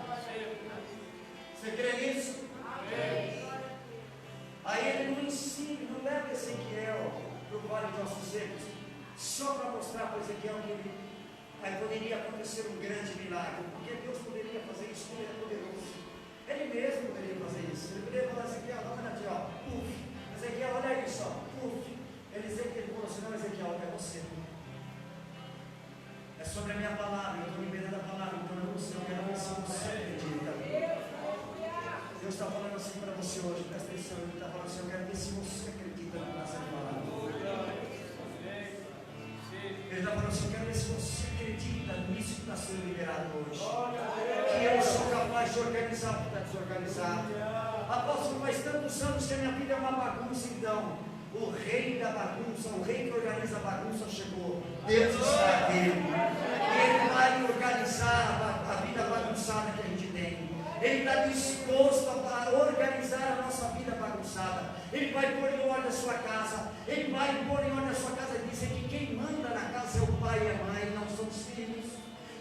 S1: Você crê nisso? Aí ele não ensina, não leva Ezequiel para o vale de ossos secos, só para mostrar para Ezequiel que aí poderia acontecer um grande milagre, porque Deus poderia fazer isso, porque Ele é poderoso. Ele mesmo poderia fazer isso. Ele poderia falar, Ezequiel, olha aqui, ó, puf. Ezequiel, olha isso, ó, puf. Ele falou assim, não, Ezequiel, é você. É sobre a minha palavra, eu estou liberando a palavra, então é você, eu quero ver se você acredita. Deus está falando assim para você hoje, presta atenção, Ele está falando assim, eu quero ver se você acredita na nossa palavra. Ele está falando assim, eu quero ver se você acredita nisso que está sendo liberado hoje. Que eu sou capaz de organizar o que está desorganizado. Apóstolo, faz tantos anos que a minha vida é uma bagunça, então. O reino
S2: da bagunça, o rei que organiza a bagunça chegou. Deus está aqui. Ele vai organizar a vida bagunçada que a gente tem. Ele está disposto a organizar a nossa vida bagunçada. Ele vai pôr em ordem a sua casa. Ele vai pôr em ordem a sua casa e dizer que quem manda na casa é o pai e a mãe, não são os filhos.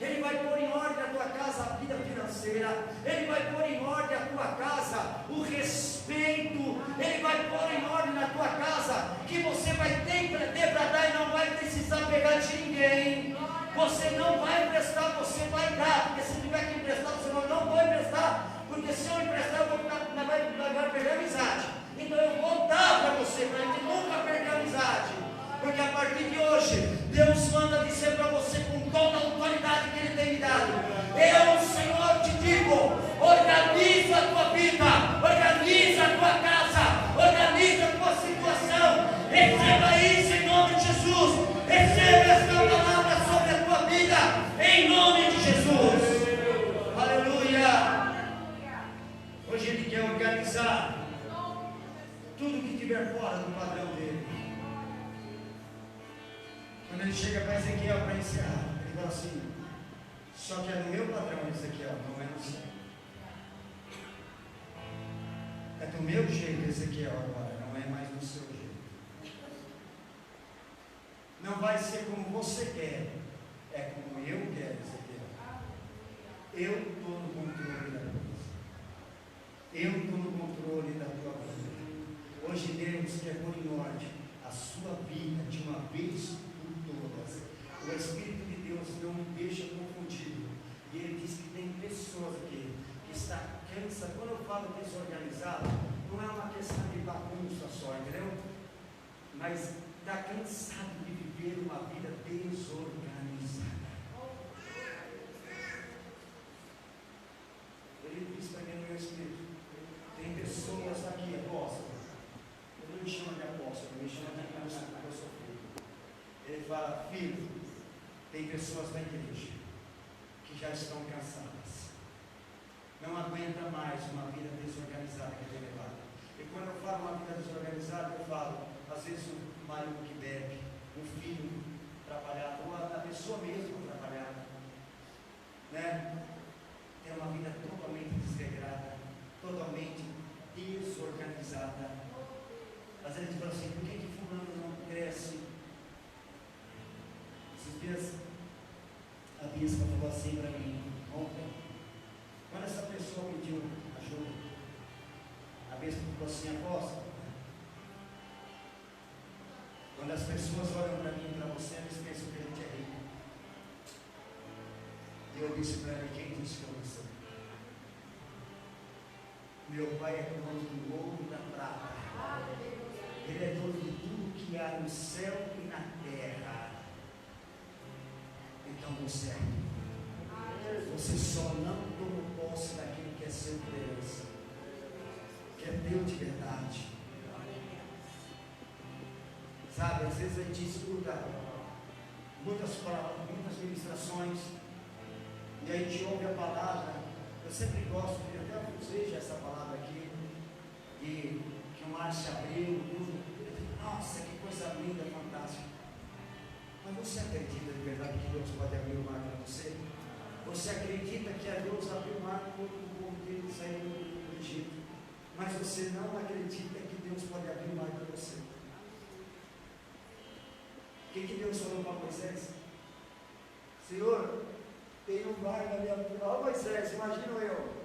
S2: Ele vai pôr em ordem a tua casa a vida financeira. Ele vai pôr em ordem a tua casa o respeito. Ele vai pôr em ordem na tua casa que você vai ter para dar e não vai precisar pegar de ninguém. Você não vai emprestar, você vai dar. Porque se tiver que emprestar, você não vou emprestar. Porque se eu emprestar, eu vou vai perder a amizade. Então eu vou dar para você, para a gente nunca perder a amizade. Porque a partir de hoje, Deus manda dizer para você com toda a autoridade que Ele tem me dado: eu, Senhor, te digo, organiza a tua vida, organiza a tua casa, organiza a tua situação. Receba isso em nome de Jesus. Receba esta palavra sobre a tua vida, em nome de Jesus. Aleluia. Hoje Ele quer organizar tudo que estiver fora do padrão dele. Quando ele chega para Ezequiel para encerrar, ele fala assim: só que é no meu padrão, Ezequiel, não é no seu. É do meu jeito, Ezequiel, agora, não é mais do seu jeito. Não vai ser como você quer, é como eu quero, Ezequiel. Eu estou no controle da coisa. Eu estou no controle da tua vida. Hoje Deus quer pôr em ordem a sua vida de uma vez por todas. O Espírito de Deus não me deixa confundido. E Ele diz que tem pessoas aqui que está cansa. Quando eu falo desorganizado, não é uma questão de bagunça só, entendeu? Mas está cansado de viver uma vida desorganizada. Ele diz também no meu espírito: tem pessoas aqui, apóstolo. Ele não me chama de apóstolo, ele me chama de criança, porque eu sou filho. Ele fala: filho, tem pessoas na igreja que já estão cansadas, não aguenta mais uma vida desorganizada que tem levado. E quando eu falo uma vida desorganizada, eu falo, às vezes, um marido que bebe, um filho atrapalhado, ou a pessoa mesmo atrapalhada, né? Tem uma vida totalmente desregrada, totalmente desorganizada. Às vezes a gente fala assim: por que fulano não cresce? Esses dias a bispa falou assim para mim ontem, quando essa pessoa pediu ajuda, a bispa falou assim: apóstolo, quando as pessoas olham para mim e para você, eles pensam que a gente é rico. E eu disse para ela: quem disse que eu não sou? Meu pai é dono do ouro e da prata. Ele é dono de tudo que há no céu e na terra. Então você é rico. Você só não toma posse daquilo que é seu por herança, que é teu de verdade. Sabe, às vezes a gente escuta muitas palavras, muitas ministrações, e a gente ouve a palavra. Eu sempre gosto, eu até usei já essa palavra aqui, e que o mar se abriu, tudo. Eu digo: nossa, que coisa linda, fantástica. Mas você acredita de verdade que Deus pode abrir o mar para você? Você acredita que a Deus abriu o mar quando o povo dele saiu do Egito? Mas você não acredita que Deus pode abrir o mar para você? O que Deus falou para Moisés? Senhor, tem um mar na minha frente. Ó Moisés, imagino eu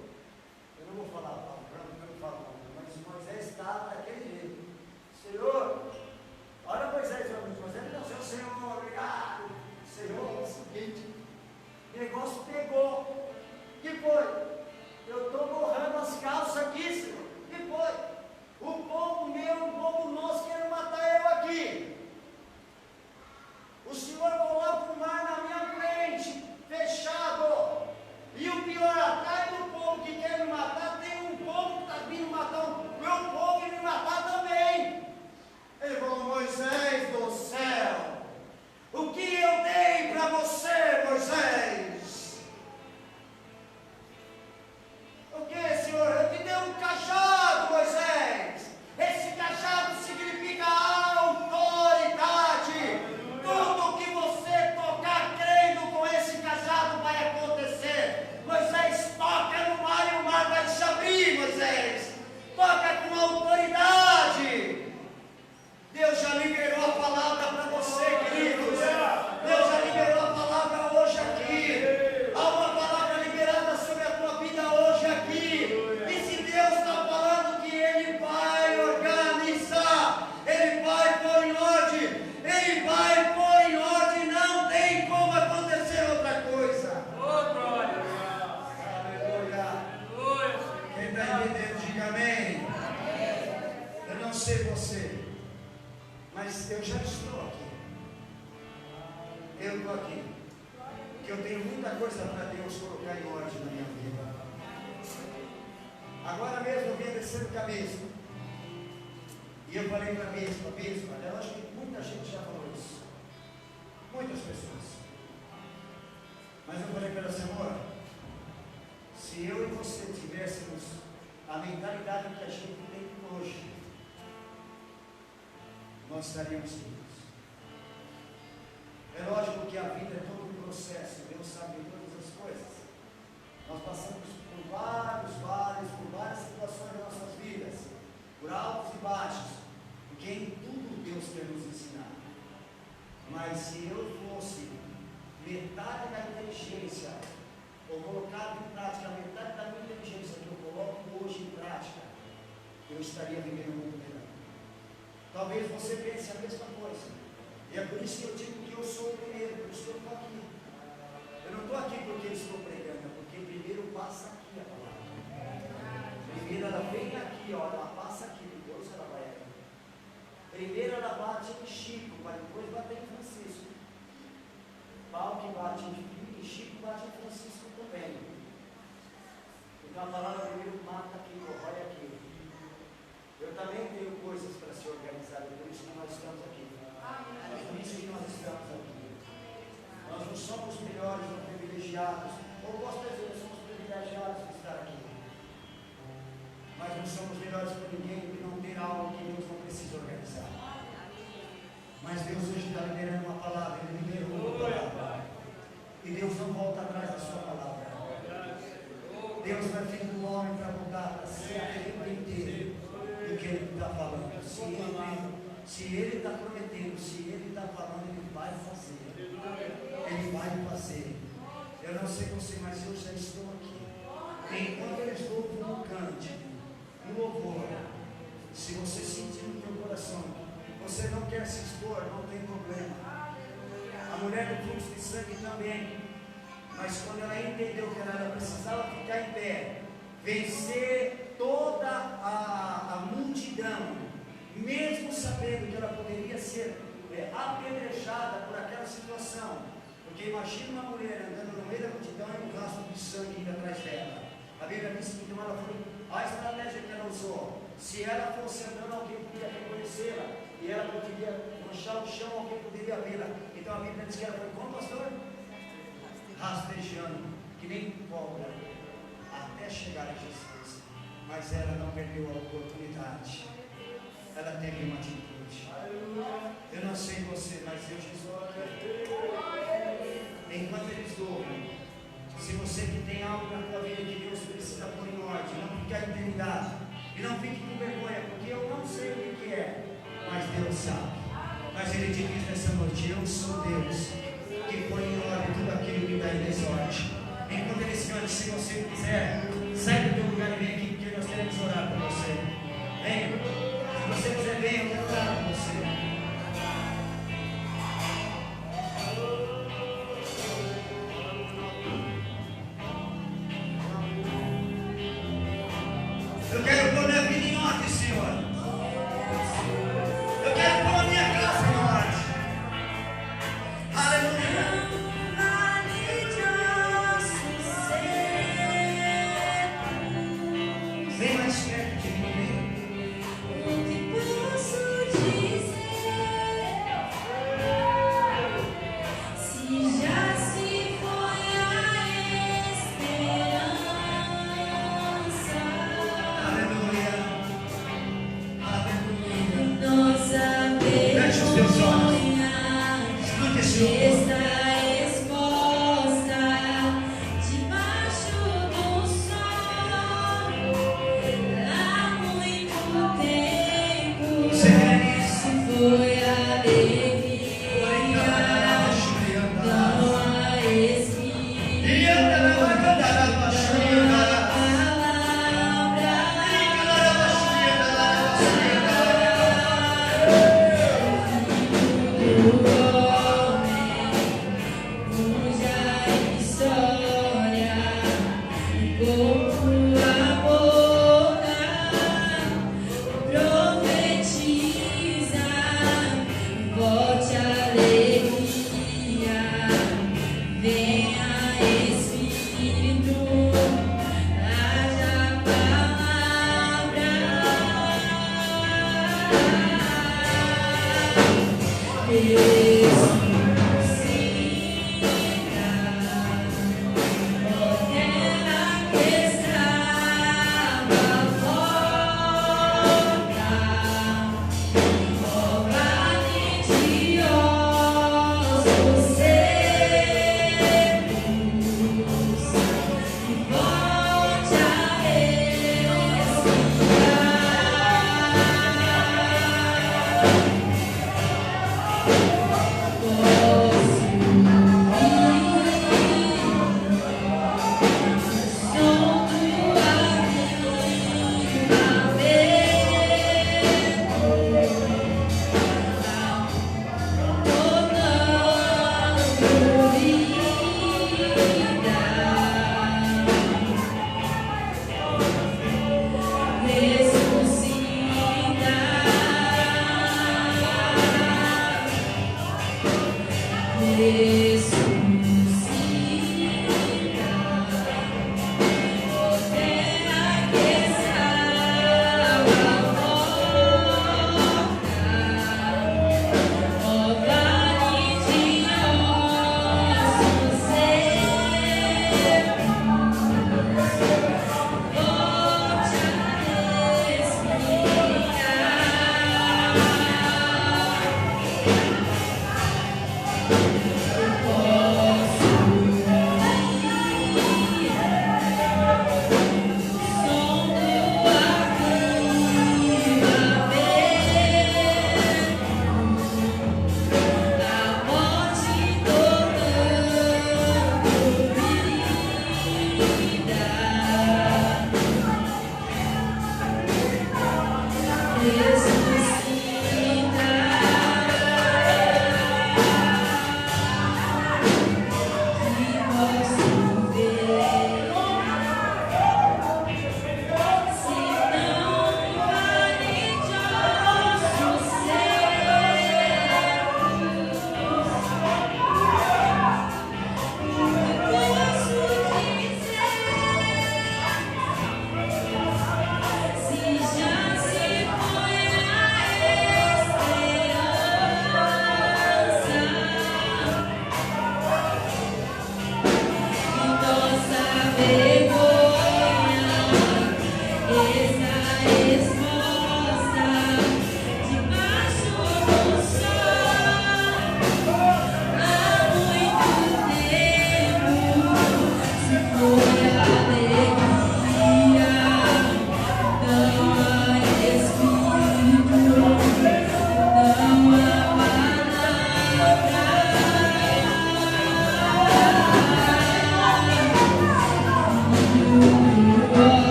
S2: não vou falar palavrão, eu não falo nada, mas Moisés estava daquele jeito. Senhor, olha Moisés, Moisés não, Senhor, obrigado. Senhor, é o seguinte, o negócio pegou. O que foi? Eu estou borrando as calças aqui, Senhor. O que foi? O povo meu, o povo nosso querendo matar eu aqui. O Senhor coloca o mar na minha frente, fechado. E o pior, atrás do povo que quer me matar, tem um povo
S1: Mas eu já estou aqui. Eu estou aqui. Porque eu tenho muita coisa para Deus colocar em ordem na minha vida. Agora mesmo eu vim descendo com a bispa. E eu falei para a bispa, eu acho que muita gente já falou isso. Muitas pessoas. Mas eu falei para ela, Senhora, se eu e você tivéssemos a mentalidade que a gente tem hoje, nós estaríamos ricos. É lógico que a vida é todo um processo, Deus sabe de todas as coisas. Nós passamos por vários vales, por várias situações das nossas vidas, por altos e baixos, porque em tudo Deus quer nos ensinar. Mas se eu fosse metade da inteligência, ou colocar em prática metade da minha inteligência que eu coloco hoje em prática, eu estaria vivendo muito melhor. Talvez você pense a mesma coisa. E é por isso que eu digo que eu sou o primeiro, por isso que eu estou aqui. Eu não estou aqui porque eu estou pregando, é porque primeiro passa aqui a palavra. Primeiro ela vem aqui, ó, ela passa aqui, depois ela vai aqui. Primeiro ela bate em Chico, para depois bater em Francisco. Paulo que bate em Chico, e Chico bate em Francisco também. Então a palavra primeiro mata aqui, corrói aqui. Eu também tenho coisas para se organizar, é por isso que nós estamos aqui. É por isso que nós estamos aqui. Nós não somos melhores ou privilegiados, ou posso dizer, somos privilegiados de estar aqui. Mas não somos melhores para ninguém que não ter algo que Deus não precisa organizar. Mas Deus hoje está liberando uma palavra, Ele liberou uma palavra. E Deus não volta atrás da sua palavra. Deus vai vir do homem para mudar, para se arrepender do que Ele está falando. Se Ele está prometendo, se Ele está falando, Ele vai fazer. Ele vai fazer. Eu não sei você, mas eu já estou aqui. Enquanto eles louvam no cântico, no louvor, se você sentir no teu coração, você não quer se expor, não tem problema. A mulher do fluxo de sangue também. Mas quando ela entendeu que ela precisava ficar em pé, vencer toda a multidão, mesmo sabendo que ela poderia ser apedrejada por aquela situação, porque imagina uma mulher andando no meio da multidão e um rastro de sangue indo atrás dela. A Bíblia diz que então ela foi, a estratégia que ela usou, se ela fosse andando, alguém poderia reconhecê-la, e ela poderia manchar o chão, alguém poderia vê-la. Então a Bíblia diz que ela foi como, pastor? Rastejando, que nem cobra, até chegar a Jesus. Mas ela não perdeu a oportunidade. Ela teve uma atitude. Eu não sei você, mas eu estou aqui. Enquanto eles louvam, se você que tem algo na tua vida que Deus precisa pôr em ordem, não fique intimidado e não fique com vergonha, porque eu não sei o que é, mas Deus sabe. Mas Ele te diz nessa noite: eu sou Deus que põe em ordem tudo aquilo que está em desordem. Enquanto eles cantam, se você quiser, sai do teu lugar e vem aqui, porque nós queremos orar por você. Venha. Se você quiser, venha, eu quero orar por você. Eu quero pôr minha vida em ordem, Senhor. Eu quero pôr a minha casa em ordem. Aleluia. Vem mais perto de mim.
S3: O que posso dizer?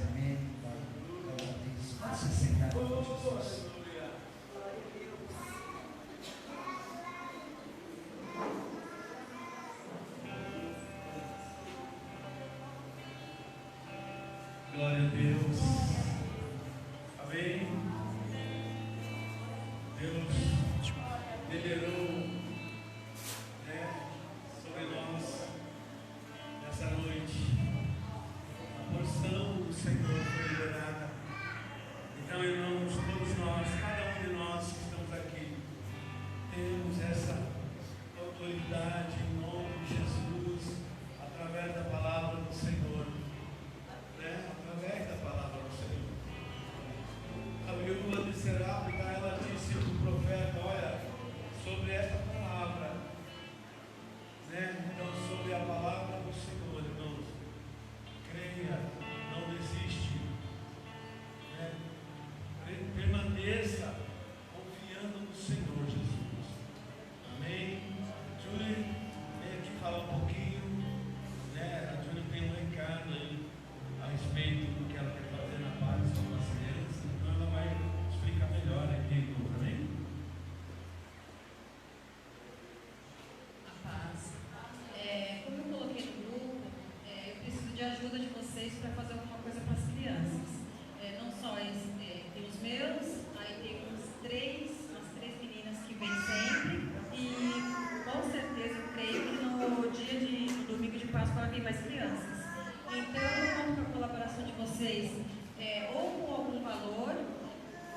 S1: casamento. Glória a Deus. Pode se sentar, Jesus.
S3: Glória a Deus. Amém. Deus liberou, sobre nós nessa noite. A porção do Senhor foi liberada. Então, irmãos, todos nós, cada um de nós que estamos aqui, temos essa autoridade em nome de Jesus, através da palavra do Senhor. Através da palavra do Senhor. A viúva de Seráfica, ela disse para o profeta: olha, sobre esta palavra, então sobre a palavra do Senhor, irmãos, creia, não desiste, permaneça confiando no Senhor Jesus. Amém. Júlia, vem aqui falar um pouquinho, a Júlia tem um recado aí a respeito do que ela quer fazer na paz com as crianças, então ela vai explicar melhor aqui, amém?
S4: A paz. Como eu coloquei no grupo, eu preciso de ajuda de vocês para fazer alguma coisa para as crianças. Não só tem os meus, aí tem umas três meninas que vêm sempre, e com certeza eu creio que no dia no domingo de Páscoa vai vir mais crianças. Então eu conto com a colaboração de vocês, ou com algum valor,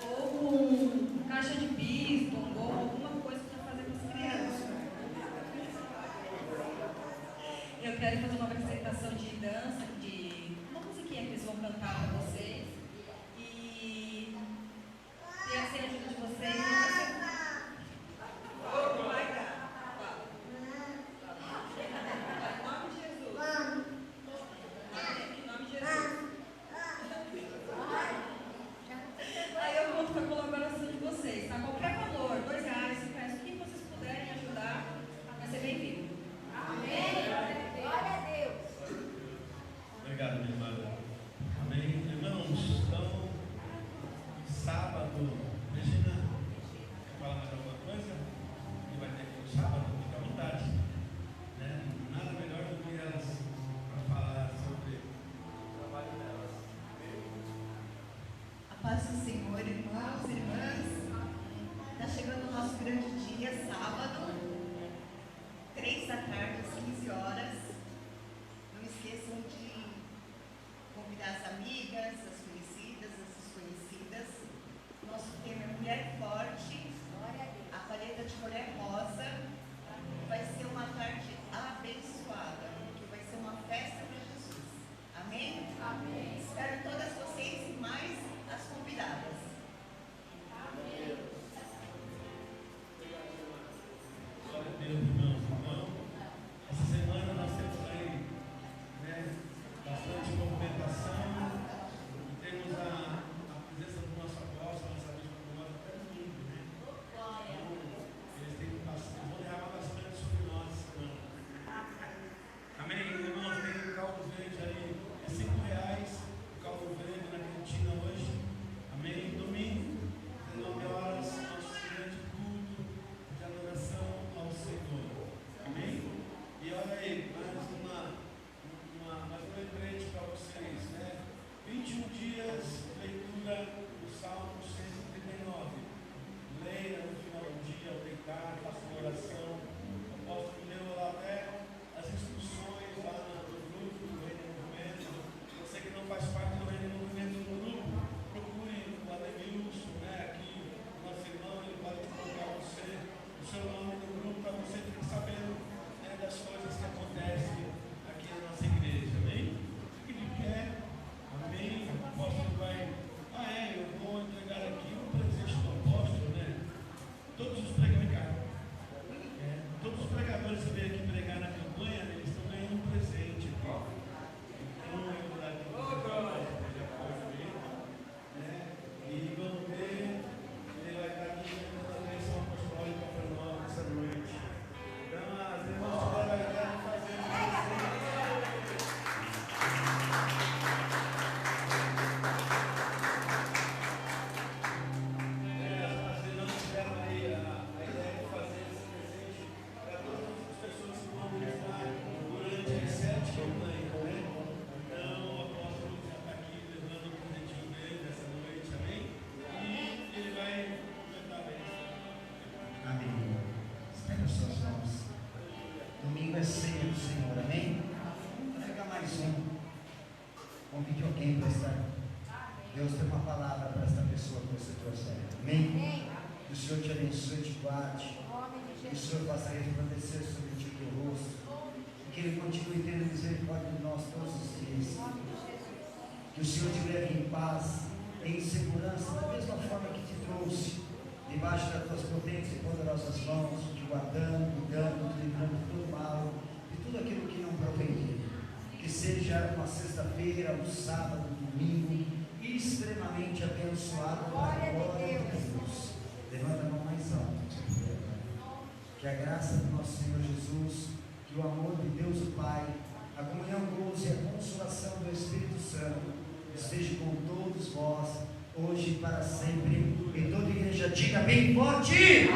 S4: ou com caixa de bis, bombom, alguma coisa para fazer com as crianças. Eu quero fazer uma apresentação de dança, de uma musiquinha que eles vão cantar para vocês. E sem a ajuda de vocês, não vai ser. Não vai dar. Em nome de Jesus. Em nome de Jesus. Aí eu conto com a colaboração de vocês, tá? Qualquer valor, R$2, R$5, o que vocês puderem ajudar, vai ser bem-vindo. Amém? Glória a Deus.
S3: Obrigado, minha irmã. Amém. Irmãos, então, sábado, Regina, quer falar mais alguma coisa? Que vai ter aqui no sábado? Fica à vontade. Nada melhor do que elas para falar sobre o trabalho delas.
S5: A paz do Senhor, irmãos e irmãs. Está chegando o nosso grande dia, sábado, 3 da tarde, às 15 horas. Não esqueçam de convidar as amigas, as conhecidas, as desconhecidas. Nosso tema é Mulher Forte, a palheta de cor é rosa. Vai ser uma tarde abençoada, porque vai ser uma festa para Jesus. Amém? Amém. Espero todas vocês e mais as convidadas. Amém.
S3: Glória a Deus, irmãos. Essa semana nós
S1: está aqui. Deus tem uma palavra para esta pessoa que você trouxe. Amém? Que o Senhor te abençoe e te guarde. Que o Senhor faça resplandecer sobre ti o rosto. Que Ele continue tendo misericórdia de nós todos os dias. Que o Senhor te leve em paz, em segurança, da mesma forma que te trouxe, debaixo das tuas potentes e poderosas mãos, te guardando, cuidando, te livrando de todo mal, de tudo aquilo que não provém dele. Que seja uma sexta-feira, um sábado, um domingo, extremamente abençoado para a glória de Deus. Levanta a mão mais alto, se puder. Que a graça do nosso Senhor Jesus, que o amor de Deus o Pai, a comunhão doce e a consolação do Espírito Santo esteja com todos vós, hoje e para sempre. E toda a igreja diga bem forte: